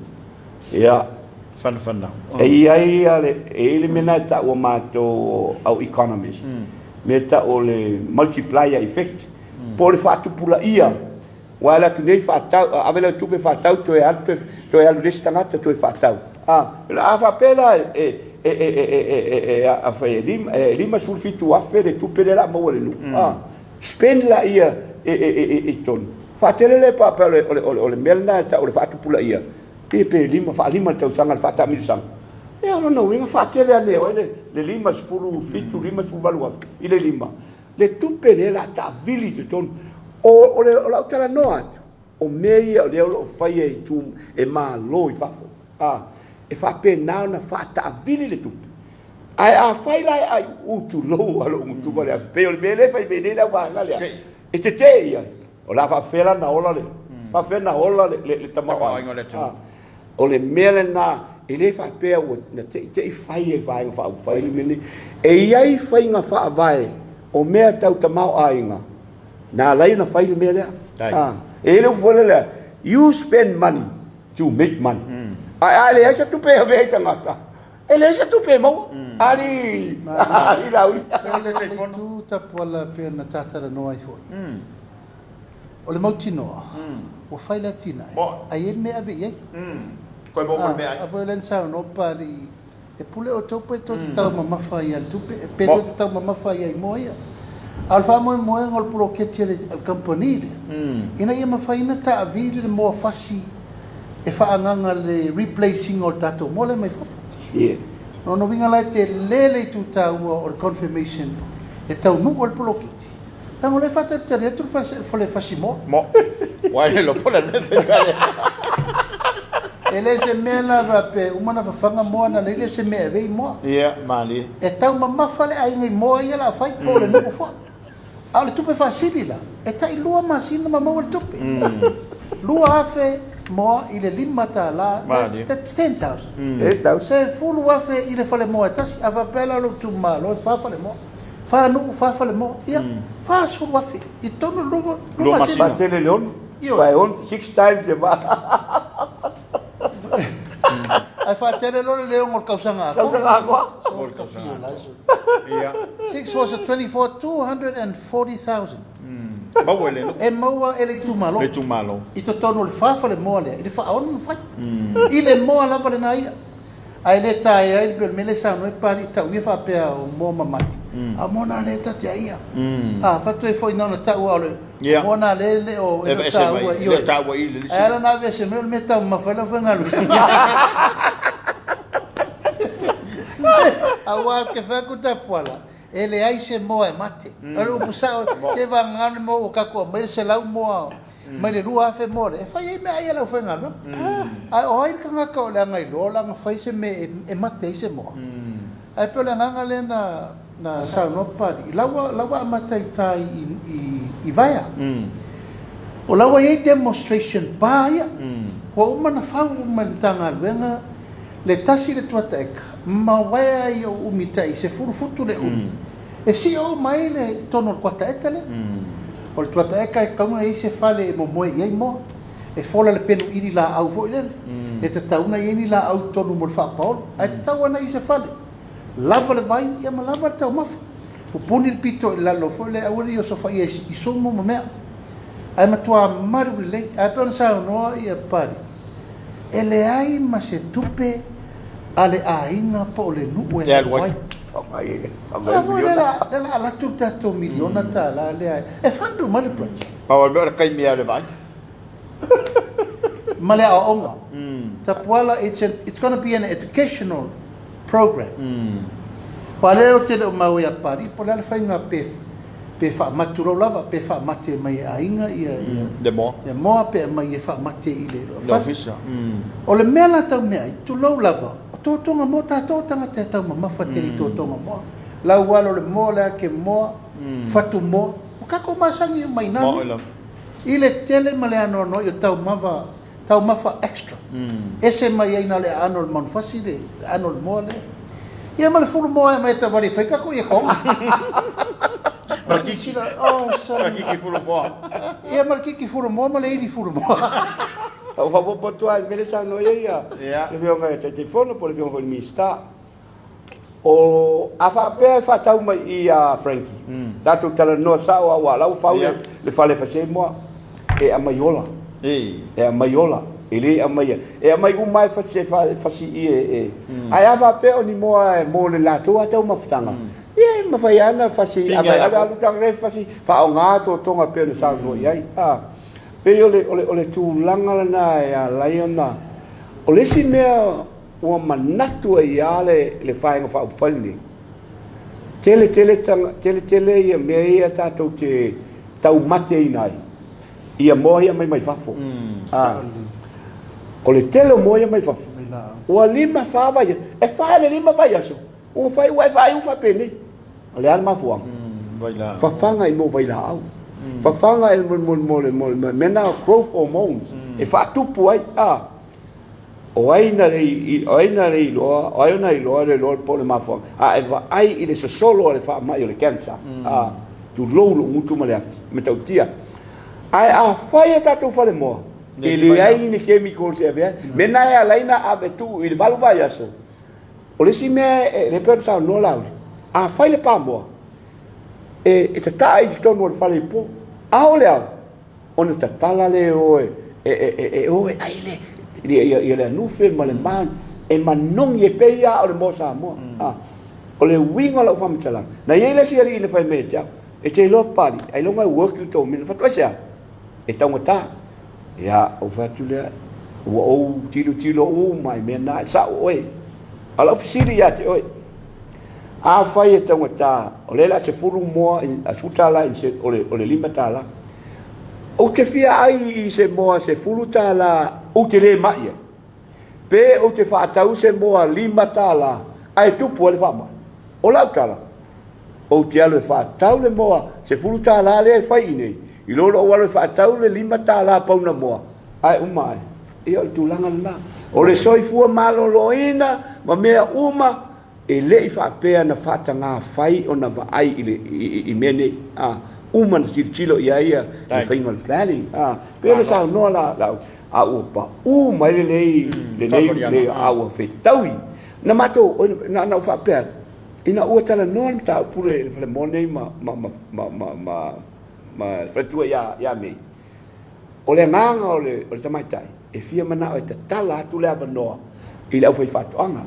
B: ia
A: fana
B: e ai ale ele mena ta o mato au economist meta o le multiplier effect po le fatu pula ia wala tu nei fatau avela tu pe fatau to e alto listanga to e fatau la ava pela a fai lima sulfitu afe le tu pele la mo le nu spend la ia e ton fatele le pa o le melna ta o le fatu pula ia pe lima tau sanga fata mi sang e no winga fatele ane o le lima spulu fitu lima subalu ile lima le tu pele la ta vili te ton o la tala noat o meia o le o fai e tu e ma lo I fafo e fa pe na fata vili le tu ai a fai lai ai utu lo alo utu vale pe o le fai bene la va ngale e te ia o la fa fela na ola le fa fela na ola le tama o le mele na ele fa pe o na te fai e vai fa fai le mene e ai fai nga fa vai o mea tau tamau ainga na lai na fai le mele ele vole le you spend money to make money ai esa tu pe ve tangata ele esa tu pe mo ali la ui
C: tu tapuala pe na tatara no ai foi o le mautinoa o fai latina ai me abe ye
A: ko mo me ai
C: a violência no pari e pule o topo to tau mama fai al tu pe to tau mama fai ai moia al famo mo ngol pro che ti al campanile ina ia ma fai na ta avili mo fasi e fa anganga le replacing o tato mo le mai fofo no vinga lai te lele tu tau o confirmation e tau nu o polokiti ta mo le fata te retro fa le fasimo
A: wai lo pole me
C: ele se mela va pe umana fa fanga mo na le se me ve mo
A: mali
C: e tau mamma fale ai ngai mo ia la fai po le no fo al tu pe facilila e tai lua masina mamma o tupe lua afe mo ile limata la that's 10,000
B: e tau
C: se fulu afe ile fale mo tas ava pela lo tu malo fa fale mo fa nu fa fale mo ia fa su afe e tono lu
B: masina tele leon vai on 6 times e va
C: ai fa tele lo le ngor kausanga
A: ngor kausanga ia
C: 6 was a 240,000
A: Mawele no.
C: E maua ele tu malo.
A: Le tu malo.
C: I to tono le fafa le moa le. I fa on fa. I le moa la vale na ia. Ai le tai ai le mele sa no e pari ta ui fa pe o mo mamati. A mona le ta te ia. Fa tu e foi no ta ua le. Mona le o ta ua io.
A: Le ta ua i le.
C: Era na ve se me meta ma fa la fa ngalu. Awa ke fa ku Tapuala. Ele ai se moa e mate. Alo o pusao te va ngane mo o kako mai se lau moa. Mai le rua fe more. E fai me ai lau fe ngano. Ai oi kanga ka le ngai lo la fai se me e mate se moa. Ai pe le nganga le na sa no pari. Lawa mate tai I vaia. O lawa ye demonstration pa ia. Ko uma fa uma tanga venga le tasi le tuata eka ma wea I o umitai se furufutu le e si o mai le tono le kuata eta le o le tuata eka e kaunga e se fale mo moe iai mo e fola le penu iri la au fo ile e te tauna I ni la au tonu mo le whapaolo e tau ana I se fale lava le vai ia ma lava le tau mafa pupuni le pito I lalo fo le awari o sofa I somo mo mea ai matua maru le ai pe ona sa noa I pari e le ai ma se tupe ale ainga po le nu e wai la tuta to miliona ta la le ai e fandu male project
A: pa o be kai mia le vai
C: male a onga Tapuala it's going to be an educational program Pale o te o mau ia pari po le fainga pef pe fa matu ro lava pe fa mate mai ainga ia
A: de mo
C: ia mo pe mai fa mate i le
A: no ofisa
C: o le mela tau me tu lo lava to tonga mo ta to tanga te tau ma fa te to tonga mo la walo le mo la ke mo fatu mo o ka ko masangi mai na i le tele ma le ano no yo tau mafa extra ese mai ai na le ano man fasile ano mo le ia ma le fulu mo e mai ta vari fai ka ko ia ko
A: Markiki furu mo.
C: Ia markiki furu mo, ma le iri furu mo.
B: O fa po tua mele sa no ia. Le veo nga te fono po le veo ko mista. O afa pe fa tau mai ia Frankie. Datu tala no sa o wa lau fa le fa le fa se mo e a maiola. E a maiola. Ele a mai. E a mai u mai fa se fa si e. Ai afa pe o ni mo le la tua tau mafutanga. E ma fai ana fasi aga lu tang re fasi fa o ngato tonga pe le sa no ai pe ole tu langa na ya laiona ole si mea o manatu ia le fai nga fa falni tele ia me ia tatu te tau mate inai ia moia mai fafo ole tele moia mai fafo o lima fa vai e fa le lima vai aso o fai o fa pele le alma fuang
A: vai lá
B: fa fanga i mo vai lá au fa fanga el mo mena growth hormones e fa tupu ai o ai na lo po le mafuang e va ai i le solo le fa mai le cancer tu lo mutu male me tautia ai a fai tatu fa le mo e le ai ni chemicals e vea mena ai laina abetu i le valu vai aso o le si me le pensa no lau a fai le pamboa e te tai tonu o fale po ao leo ona te tala le oe oe ai le ia le nufe ma le man e manong e peia o le mo Samoa o le winga la famtala na ia le sia ri ne fai metia e te lo pari ai longa work to min fa tosia e tangota ia o fatule o tilo o mai mena sa oe ala ofisiri ya te oe a fai e tangata o le la se furu moa a futala o le lima tala o te fia ai i se moa se furu tala o te le mai pe o te whaatau se moa lima tala ai tupu o le whama o lau tala o te alo e whaatau le moa se furu tala le fai nei i lolo o alo e whaatau le lima tala pauna moa ai umai e o le tūlanga na o le soifua maloloina ma mea uma e le i whaapea na whaatanga whai o na waai i mene uma na sirikilo ia i whaingal planning pe le sao noa la a ua pa uma le nei a ua whetaui na mato na whaapea ina ua tala noa ni tau pure le monei ma whatua ia mei o le nganga o le tamaitai e fia mana o te tala atu le awanoa i le au whai whatuanga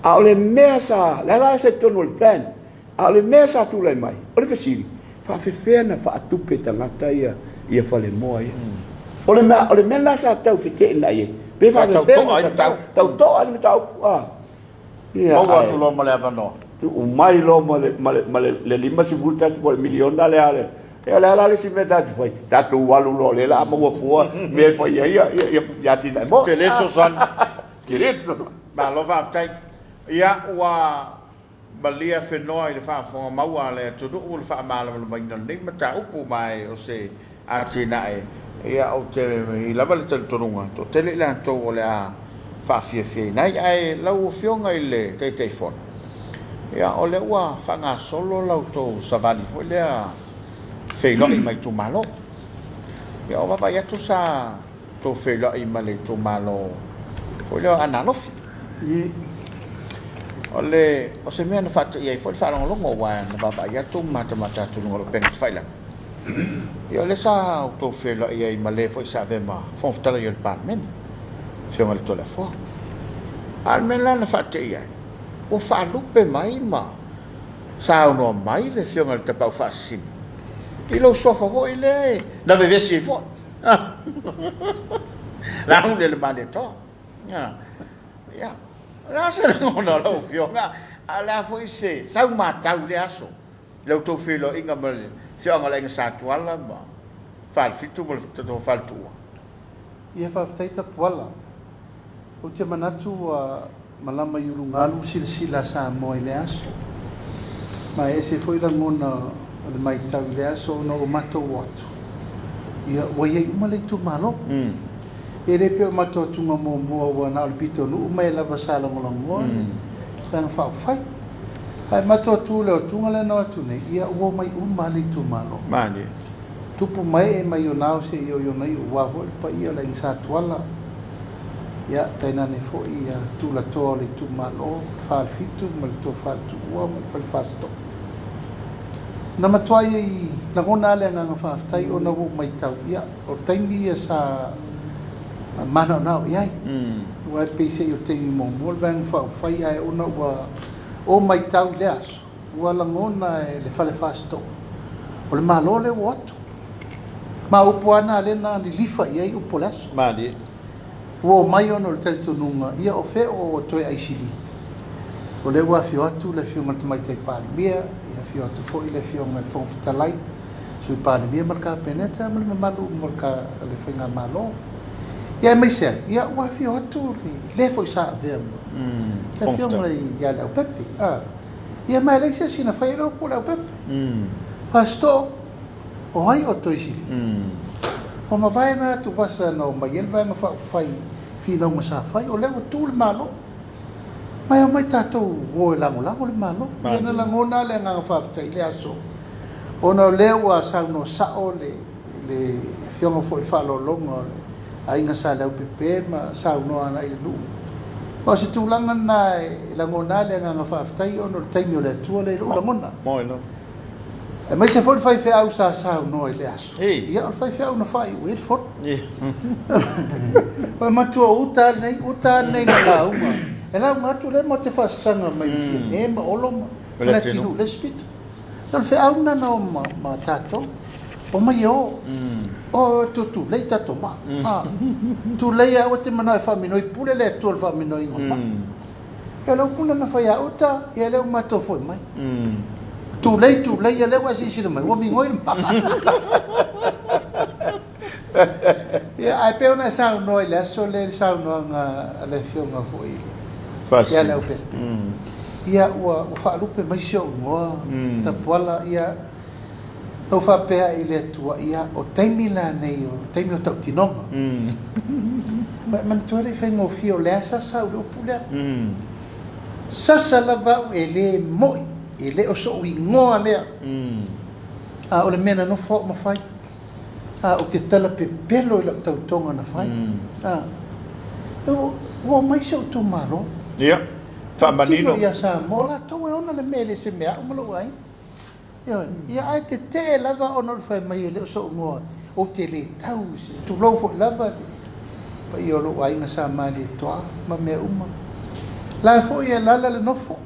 B: a ole mea sa la se tonu le plan a ole mea sa tu lai mai o le fasiri fa fefena fa atupe tangata ia fale moa ia ole mea la sa tau fete na ia pe fa tau to ani tau
A: ia o tu lo male avano
B: tu mai lo le lima si vultas por milion dale ale e la si meta foi tatu walu lo le la mo fua me foi ia tina mo
A: te le so san ba lo va tai ia ua balia whenua i le whaafonga maua le tudu u le whaamala mai nei mata upu mai o se atina ia o te i lava le talitonunga to tele i lantou o le a whaafia nei ai lau whionga i le teitei whona ia o le ua whanga solo lau tō savani fo le a whailoi mai tu malo ia o wapa iatu sa tō whailoi mai le tu malo fo le analofi ole o se mea na fatu ia foi fa longo wa na baba ia tu mata tu ngolo pen faila ia le sa to felo ia i male foi sa vema fon ftala il pan men se mal to la fo al mela na fatu ia o fa lupe mai ma sa no mai le fio ngal te pau fa sin i lo so fa voi le na ve si fo la un le mane to ia la se no lo fionga ala foi se sa matau le aso lo to filo inga mal Fianga lenga sa tuala ma. Fal fitu mo to fal tua.
C: Ia whawhtai Tapuala. O te manatu malama yurungalu sila Samoa i le aso. Ma e se foi langona o le mai tau i le aso na o mato watu. Ia waiei umale tu malo. E le peo mato tunga mo mua wana o le pito nu umai lava sala ngolongoa. Lang whawhai. Hai mato tu leo tunga le na atu nei. Ia ua mai umale tu malo.
A: Mani.
C: Tupu mai e mai o nao se i o nei o waho le pa ia la insa tuala. Ia taina ne fo ia tu la toa le tu malo, fal fitu, ma le to fal tu ua, ma le fal fasto. Na matuai i na ngona le nganga whaftai o na wo mai tau ia, o taimi ia sa mana nao iai. Ua e peise i o taimi mo mol vang whai ai o na ua o mai tau le aso. Ua la ngona e le fale fasto. O le malo le watu. Ma upo ana le na ni lifa iai upo le aso.
A: Mani.
C: Ua mai ono le talitonunga, ia o fe o toe aisili. O le ua fio atu le fio ngal tamai kai palimia, ia fio atu foi le fio ngal fong fitalai. So i palimia marka peneta, mal mamalu marka le whainga malo. Ia mai sea, ia ua fio atu le foi sa avea mo. Le fio ngal ia le au pepe. Ia mai le sea sina whai rau po le au pepe. Fasto, o hai o toe sili. O ma vai na tu vasa no mai el vai na fai fina uma sa fai o lewa tu le malo mai o mai tato o lango le malo ia na langona le nga fa tai le aso ona lewa sa no sa o le fionga fo fa lo longo le ai nga sa le pepe ma sa no ana i lu o se tu langa na langona le nga fa tai o no taimi o le tu le langona
A: Moi no.
C: E mai se foi fai au sa no le aso.
A: Ei.
C: Ia fai au na fai o el for. Pa matua uta nei na lauma. E la matu le mo te fa sanga mai fi e ma oloma. La tinu le spit. Tal fe au na no ma tato. O mai o. O tu le tato ma. Tu le o te mana fa minoi pule le tu fa minoi ngoma. E la pula na fai uta e le mato foi mai. Tu lei ia lewa si mai o mi ngoi ma ia ai pe ona sa no ile so le sa no nga le fio nga foi ia le pe ia o fa lupe mai sio mo Tapuala ia no fa pe ile tua ia o taimi la nei o taimi o tau tinonga man tu le fe ngo fio le sa o pula sa la va ele moi e le o so i ngoa lea o le mena no fo ma fai o te tala pe pelo i la tautonga na fai o mai so tu malo
A: Ia. Fa manino.
C: ia sa mola to e ona le mele se mea o malo ai ia ai te lava ona le fai mai le o so ngoa o te le tau tu lo fo lava pa i o lo ai nga sa mali toa ma mea uma la fo ia lala le nofo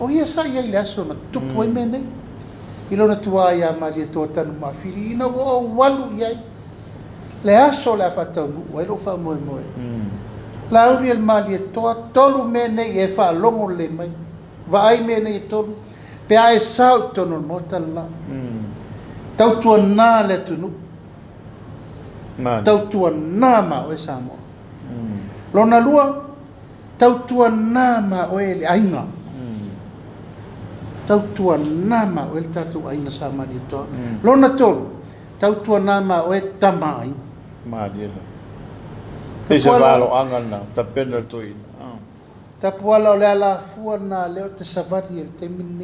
C: o ia sa ia le aso na tupu ai mene i lona tua ia malietoa tanu mawhiri ina o walu iai le aso le awhatau nu ai lo wha moe moe Laaulialemalietoa tolu mene i e wha longo le mai wa ai mene i tolu pe ai sau tono mota la tau tua nā le tunu tau tua nā ma o e Samoa lona lua tau tua nā ma o e le ainga tau tua nama o el tatu aina sa Malietoa. Lona tolu, tau tua nama o e tamai.
A: Malietoa. Pisa valo angana, ta pena tuina.
C: Tapuala o le ala fua na leo te savari el te mini.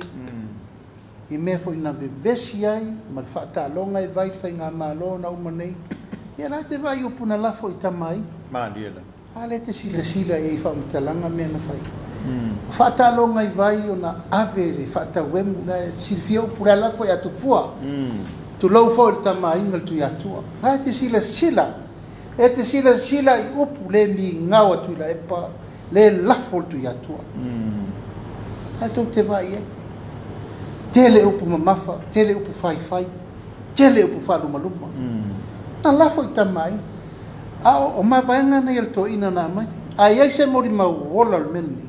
C: I me fo ina vevesi ai, ma le whaatalonga e vai whai ngā malo na umanei. Ia la te vai upuna lafo i tamai.
A: Malietoa.
C: Ale te sila e i whaamatalanga mea na whai. Whaatalonga i vai o na ave le whaatawemu na silfia upura la foi atu pua. Tu lau fo il tama ingal tu yatua. Ha te sila. E te sila i upu le mi ngau atu la epa le lafo tu yatua. Ha tau te vai e. Tele upu mamafa, tele upu fai, tele upu whaalumaluma. Na lafo i tama i. O mawaenga na il to ina na mai. Ai se mori mau wola meni.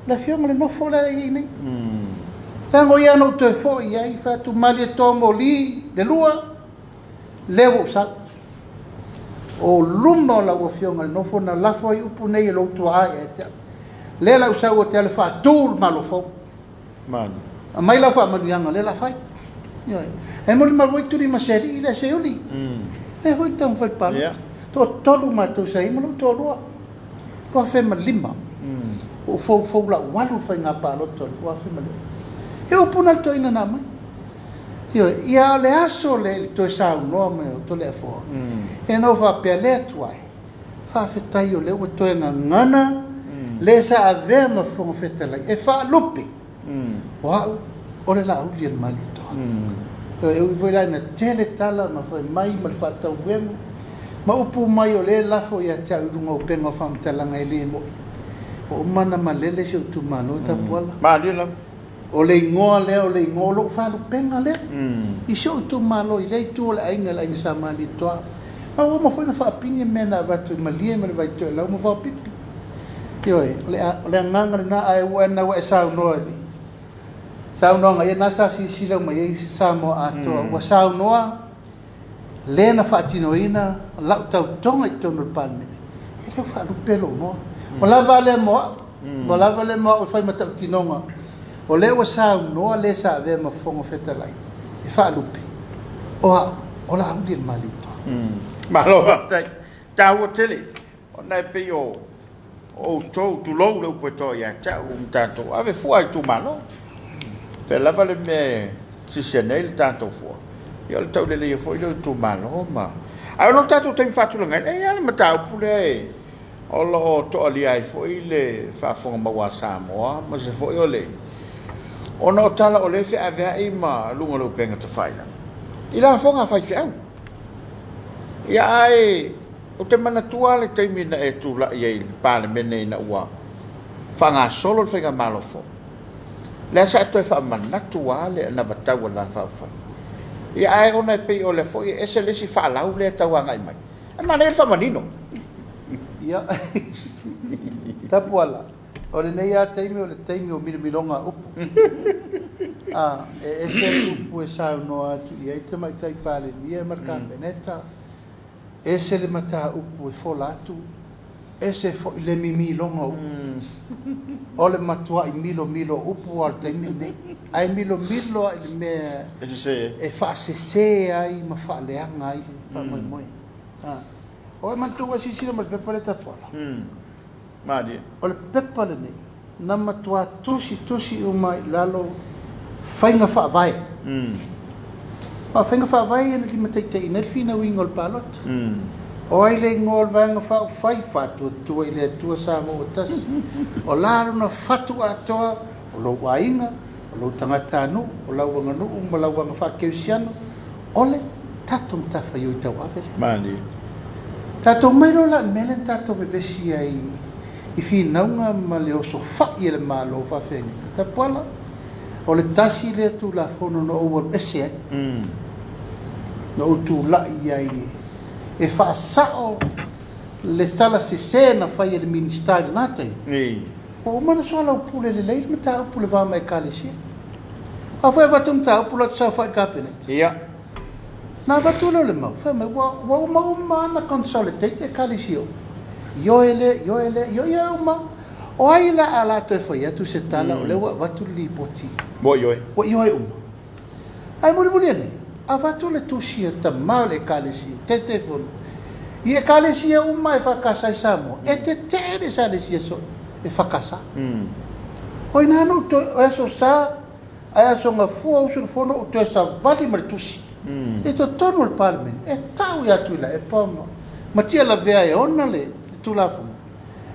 C: La fiona le no fola i nei. Lango ia no te fo ia I fatu mali tomo li de lua lewo sa o lumba o la wo fionga no fo na la fo I upu nei lo tu ai e le la usa o te le fa tur malo fo
A: man
C: a mai la fa ma dianga le la fai ia e mo ma wo tu di maseri ile se uli e foi tão foi palo to tolu ma tu sai mo to lo fe ma lima o fo la walu fa nga palo to lo fe ma e o puna to ina na mai ia le aso le to sa no me to le fo e no va per le tuai fa fetai o le o to nga ngana le sa ave ma fo fetai e fa lupi o le Laaulialemalietoa e voi la na tele tala ma foi mai ma fa ta wemo ma upu mai o le lafo ia te urunga o penga fa mtalanga ele mo o mana malele se tu malo Tapuala
A: ma dila
C: o le ngoa le o le ngolo fa lu penga le I so tu malo I le tu le ainga la insa Malitoa ma o ma foi na fa pinye mena va tu malie ma vai tu la mo fa pit yo le nganga na ai wana wa sa no ni sa no nga na sa si la ma ye Samoa ato wa sa no le na fa tino ina la tau tonga I tono palme e le fa lu pelo no o la vale mo o fa ma tau tinonga o le wa sa no le sa ve ma fongo fetalai e fa lupi o la Laaulialemalietoa
A: ma lo tai ta o tele o nai pe o tu lo le po to ya cha tanto ave fu ai tu malo fe la vale me si senel tanto fu io le tau le foi le tu malo ma ai non tanto tem fatto ngai e ale mata pure o lo to ali ai foi le fa fo ma wa Samoa ma se foi o le ona tala o le fe ave ai ma lunga lo penga te fai ila fo nga fai fiau ia ai o te mana tua le te mina e tu la ye pa le mene na ua fa nga solo fe nga malo fo le sa to fa mana tua le na vata wa la fa ia ai ona pe o le fo e se le si fa la u le tau nga mai e ma le fa manino
C: ia Tapuala o le nei a teimi o le teimi o milonga upu e se upu e sa no atu ia I te mai tai pale lia marka beneta e se le mata upu e fola atu e se fo le milonga upu o le matua I milo upu al teimi nei ai milo ai le me e fa se ai ma fa le anga ai fa moi o mantua si si ma pepale Tapuala
A: Madi.
C: O le pepale nei na matua tusi o mai lalo fainga fa vai ma fainga fa vai e li matei nel fina wingo il palot o ai le ngol vanga fa fai fatu tu ile tu Samoa tas o lalo na fatu atoa o lo wainga o lo tangata no o la wanga no o la wanga fa keusiano ole tatum ta fa yo ta wave
A: Madi.
C: Tato mai la melen tato vevesi ai I finaunga ma le oso fai le malo fa fengi Tapuala o le tasi le tu la fono no o ese no tu la ia e fa sao le tala se na fai le ministero nata o mana so Laaulialepule le lei mata pule va mai kalisi a foi batum ta pula sa fa cabinet
A: ia
C: na batulo le mau fa me wa ma na consolidate e kalisi yo uma o ai la ala te foi tu se tala o le wa tu li poti
A: bo yo
C: uma ai muri ne a va tu le tu si ta mal e kalisi te telefon e kalisi uma e fa casa Samoa e te sa le si so e fa casa o ina no to eso sa ai so nga fu o so fono to sa vali mer tu si e to torno il palmen e tau ya tu la e pomo ma tia la vea e onna le tu la fu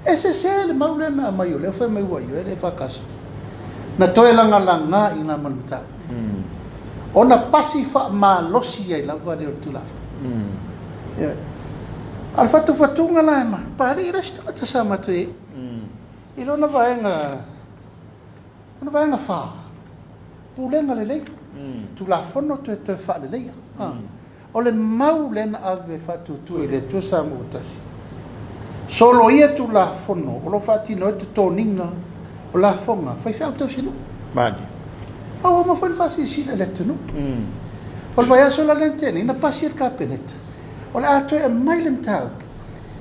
C: e se le maule na mai le fa mai wa yo e fa casa na to langa ina malmata ona pasi fa ma losi ai la va de tu la fu al fatu ngala ma pari resta ta sama tu e lo na vaenga fa pulenga le tu la fono te fa le o le maule na ave fatu tu ile tu Samoa solo ia tu la fono o lo fati no te toninga o la fonga fai fa tu sino
A: Madi
C: Au ma foi fasi sina le tunu. O le vai aso la lente ni na pasi ka peneta. O le ato e mai le tau.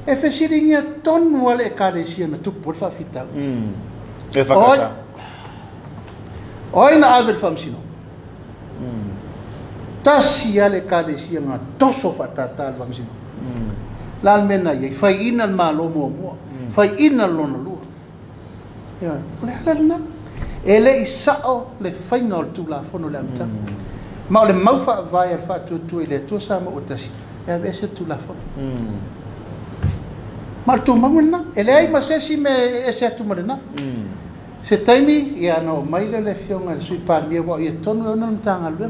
C: E fe siringa tonu ale ka le sina tu por fa fita.
A: E fakasa.
C: Oi na avel famsino. Tasi ale ka le sina toso fa tata famsino. La almena ye fai ina malo mo. Fai ina lona lu. Ya, o le halana. Ele isao le fainga o tu la fono le amta. Ma o le maufa vai al fa tu ile tu sama o tasi. E vese tu la fono. Ma tu manguna, ele ai masesi me ese tu marina. Se taimi ia no mai le fionga sui pa mi wa ia tonu no tanga lu.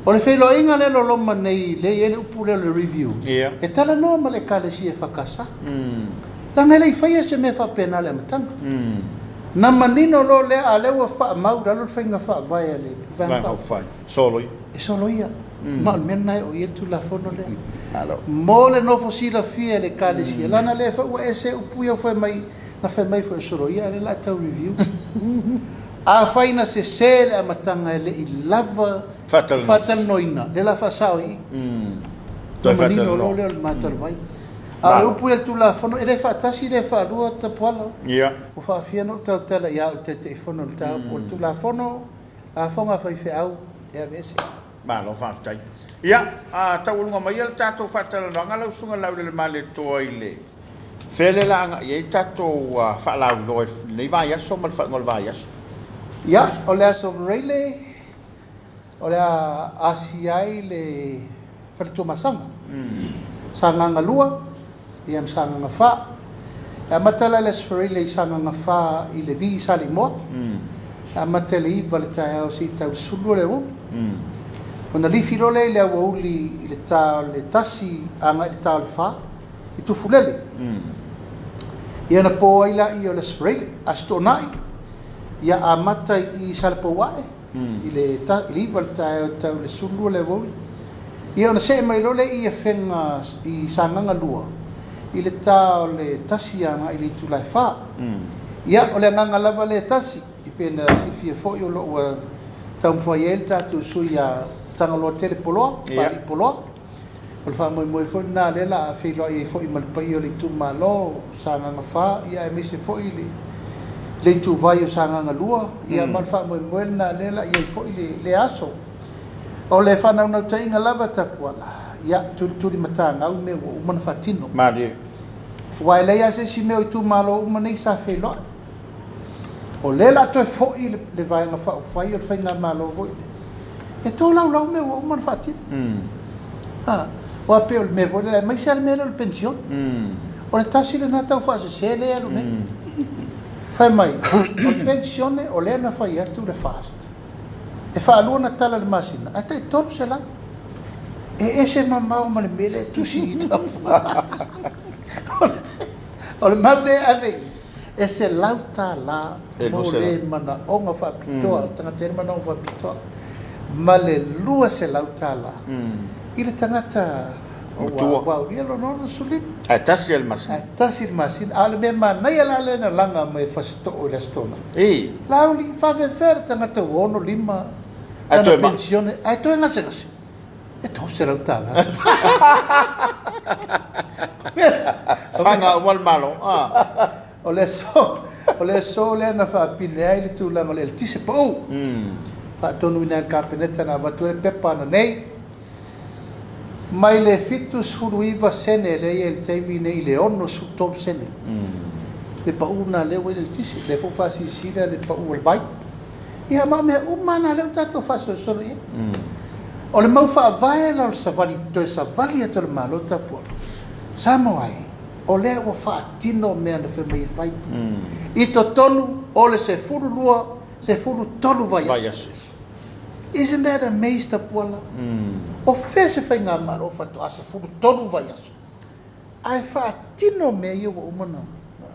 C: O le felo inga le lo loma nei le ele upule le review. E tala no ma le kale si e fakasa. La mele fai se me fa pena le matanga. Na manino lo le ale wa fa mau da lo fainga fa vai ale.
A: Vai fa. Solo.
C: E solo ia. Ma almena o ia tu la fono le. Mo le no fosila fie le kale si. Lana le fa wa ese upuia fa mai na fa mai fa solo ia le la ta review. A faina se sele a matanga ele I lava fatal noina. Le la fa sao I. Na manino lo le matar vai. A upu e tu la fono ele fa tasi le fa lua Tapuala.
A: Ia.
C: O fa fia no tau tala ia o te fono tau o tu la fono a fonga fai fe au e a vese.
A: Ma lo fa tai. Ia, a tau lunga mai al tato fatala no ngala usunga Laaulialemalietoa ile. Fele la nga ye tato fa la lo le vai aso mal fa ngol vai aso.
C: Ia, o le aso rele o le asiai le fartu masanga. Sanga lua iam sanga fa a matala le sferile sanga fa I le vi sali mo matele I valta o si tau sulu le u ona li firole le auli le ta le tasi anga le ta fa I tu fulele ia na po ila I o le sferile astonai ia amata I salpo wae I le ta li valta o tau le sulu le u ia ona se mai lole I fenga I sanga lua I le ta le tasi anga I le tu lai fa ia o le nganga lava le tasi I pena fia fo I o lo tam foi el tatu suia tanga lo tele polo pari polo o fa mo fo na le la fi lo I fo I mal pa I o le tu malo sanga fa ia mi se fo I le tu vai o sanga lua ia mal fa mo na le la ia fo I le aso o le fa na tainga lava Tapuala ia tu matanga o me o man fatino
A: Mari.
C: Wa le ia se si me o tu malo o man sa fe lo o le la to fo I le vai nga fa fai o fainga malo vo e to la me o man fatino o pe o me vo le mai sa me lo pension o le tasi le na tau fa se le ero ne fai mai o pensione o le na fai atu le fast e fa luna tala le masina a te top se la e ese mamma o ma le mele tu si o le mable ave ese lauta la mo le mana onga fa pitoa tanga te mana onga fa pitoa ma le lua se lauta la I le tangata wa ria lo no suli
A: A tasi el masin.
C: a tasi il masin ale me mana ia la le na langa me fasto o le stona
A: E.
C: lauli fa ve fer tangata wono lima
A: A to ma.
C: pensione a to nga se e to se lauta la
A: Fanga o mal malo.
C: o le so le na fa pine ai tu la le tise po fa tonu ina kapineta na vature pepa na nei mai le fitus huruiva sene le el temi nei le onno su top sene le pa una le wel tise le fo fa si sila le pa u vai ia ma me umana le tato fa so solo ia o le mau fa vai la savali to savali to malo Tapuala Samoa o le o fa tino me na fe mai vai I to tonu o le se furu lua se furu tolu vai Isn't that amazing Tapuala o fe se fai ngā maro o fa to asa furu tolu vai ai fa tino me I o umana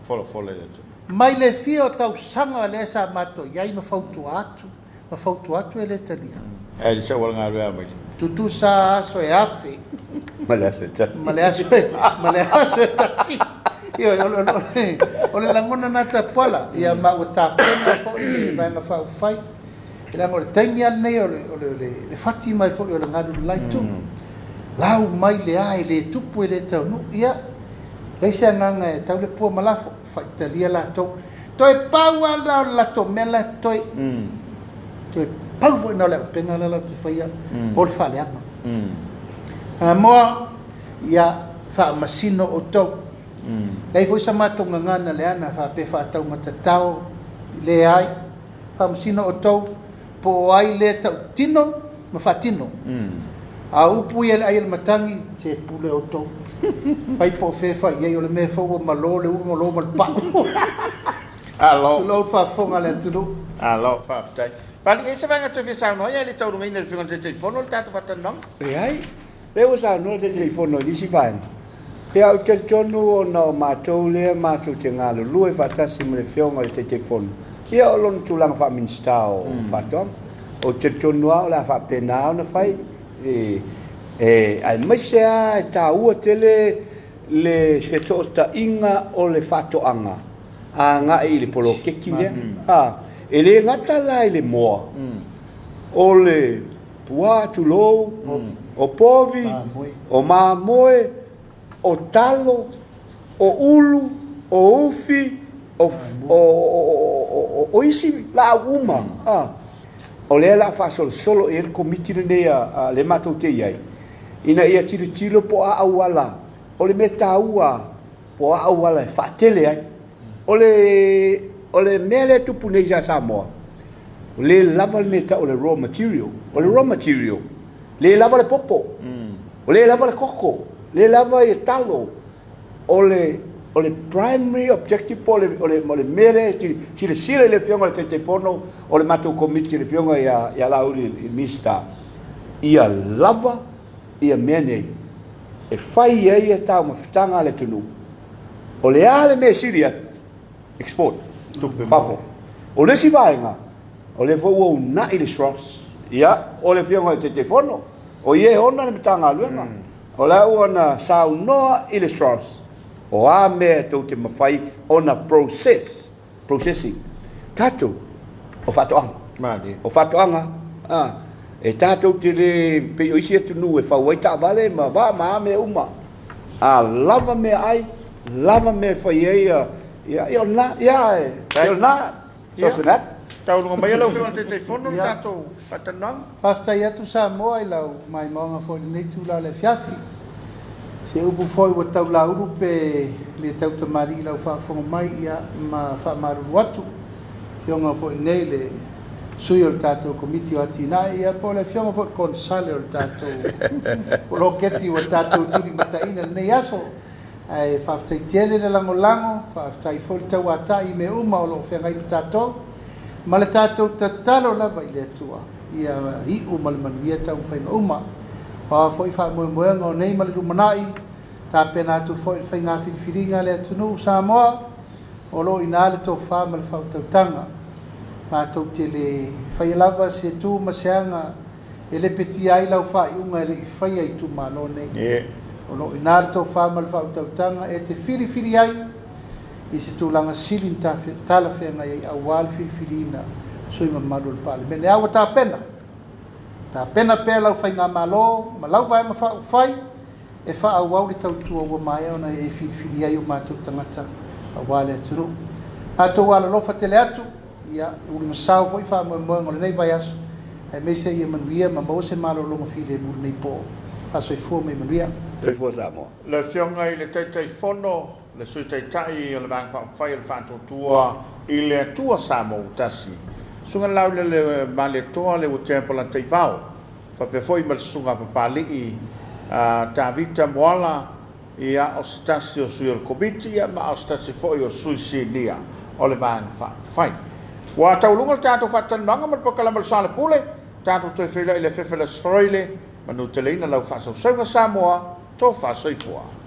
A: Folo le tu.
C: mai le fio tau sanga le sa mato iai ma fautu atu e le tania
A: E le se wala ngā rea mai.
C: tutu sa aso e afe
B: Male aso tasi.
C: ma le aso e tasi io o le langona na Tapuala ia ma o tapena fo I le vai na fai Kila ngore taimi ane le fati mai fo o le ngadu lai tu. Lau mai le ai le tupu le tau nu ia. Lei se nganga e tau le pua malafo faitalia la to. Toi pau ala la to mela toi. Toi pau fo na le penga la te faia o le fale ama. Moa ia fa masino o to. Lei foi sama to ngana le ana fa pe fa tau matatao le ai fa masino o to po ai le tau tino ma fa tino. A upu ia le ai le matangi te pule o to. Fai po fe fa ia o le me fo malo le u malo mal pa.
A: Alo.
C: Lo fa fonga le tu.
A: Alo fa tai. Pali e se vanga te sa no ia le tau ngai le finga te telefono le tatu fatanong.
B: Ai. Le o sa no te telefono di si vai. Pe au te tonu o no matou le matou te ngalo lue fatasi mo le fionga le te telefono. Ia o lon tulang fa minsta o fatom. O te tonu o la fa pena na fai ai mai se a ta ua tele le se tota inga o le fatoanga a nga i le polo keki le e le ngata la i le moa o le pua tulo o povi o mamoe o talo o ulu o ufi o isi la uma o le la fa solo e komiti nei a le matou te iai ina ia tilo po a awala o le meta ua po a awala e fa tele ai o le mele tupu nei ja Samoa o le lava le meta o le raw material le lava le popo o le lava le koko le lava e talo o le primary objective o le mele ti le sile le fionga le telefono o le matou komiti le fionga ia Laaulialemalietoa ia lava ia mene e fai ai e tau mafitanga le tunu o le ale me siria export fafo o le si vaenga o le fo ua una i le stros ia o le fionga le telefono o ie ona le mitanga aluenga o la ua na saunoa i le stros o a mea tau te mawhai o na processing tātou o whatoanga o whatoanga e tātou te le pe o isi atu nu e whauai tā vale ma wā maa mea uma a lava mea ai lava mea whai ei ia na sosenat
A: tau runga mai lau whiwa te telefono tātou whatanang
C: Whaftai atu Samoa i lau mai maunga fo ni nei tūla le fiafi. Se upu foi wa tau lauru pe le tau tamari lau whaafonga mai ia ma whaamaru watu. Fionga foi nei le sui o le tātou komiti o ati nai ia po le fionga foi konsale o le tātou o roketi o tātou turi mataina nei aso. Ai whaftai tiele le lango whaftai foi tau atai me uma o lo whengai pi tātou. Ma le tātou tatalo lava i le atua. Ia i uma le manuia tau whainga uma. Pa foi fa moenga o nei ma le lumanai. Tā pena atu foi whainga whiriwhiringa le atunu Samoa. O lo ina le tō wha ma le whautautanga. Ma tau te le whai lava se tū ma seanga e le peti ai lau wha i unga e le i whai ai tū ma no nei. O lo ina le tō wha ma le whautautanga e te whiriwhiri ai. I se tūlanga silin tala whenga i awal whiriwhirina sui ma malu le pale. Mene awa tā pena. Tā pena pēr lau whai ngā malo, ma lau vai ma whai, e wha awau le tautua ua mai ona e whiriwhiri ai o mātou tangata awale atunu. Mātou wala lofa tele atu, ia uli masau fo i wha moenga le nei vai aso, e meise i manuia ma mau se malo longa while mulu nei po. Aso i fua me manuia.
B: Toi fua Samoa.
A: le whionga i le teitai fono le sui teitai o le vang whai o le whantotua i le atua Samoa tasi sunga lau le malietoa le utempola teivao whape foi ma le sunga Papalii ta vita moala ia o stasi o sui o komiti ia ma o stasi foi o sui sinia o le vang whai wa taulunga le tātou whatananga ma le pakalama le Soalepule tātou toi whila i le whewhela sfroile manu te leina lau whasoifunga Samoa tō whasoifua.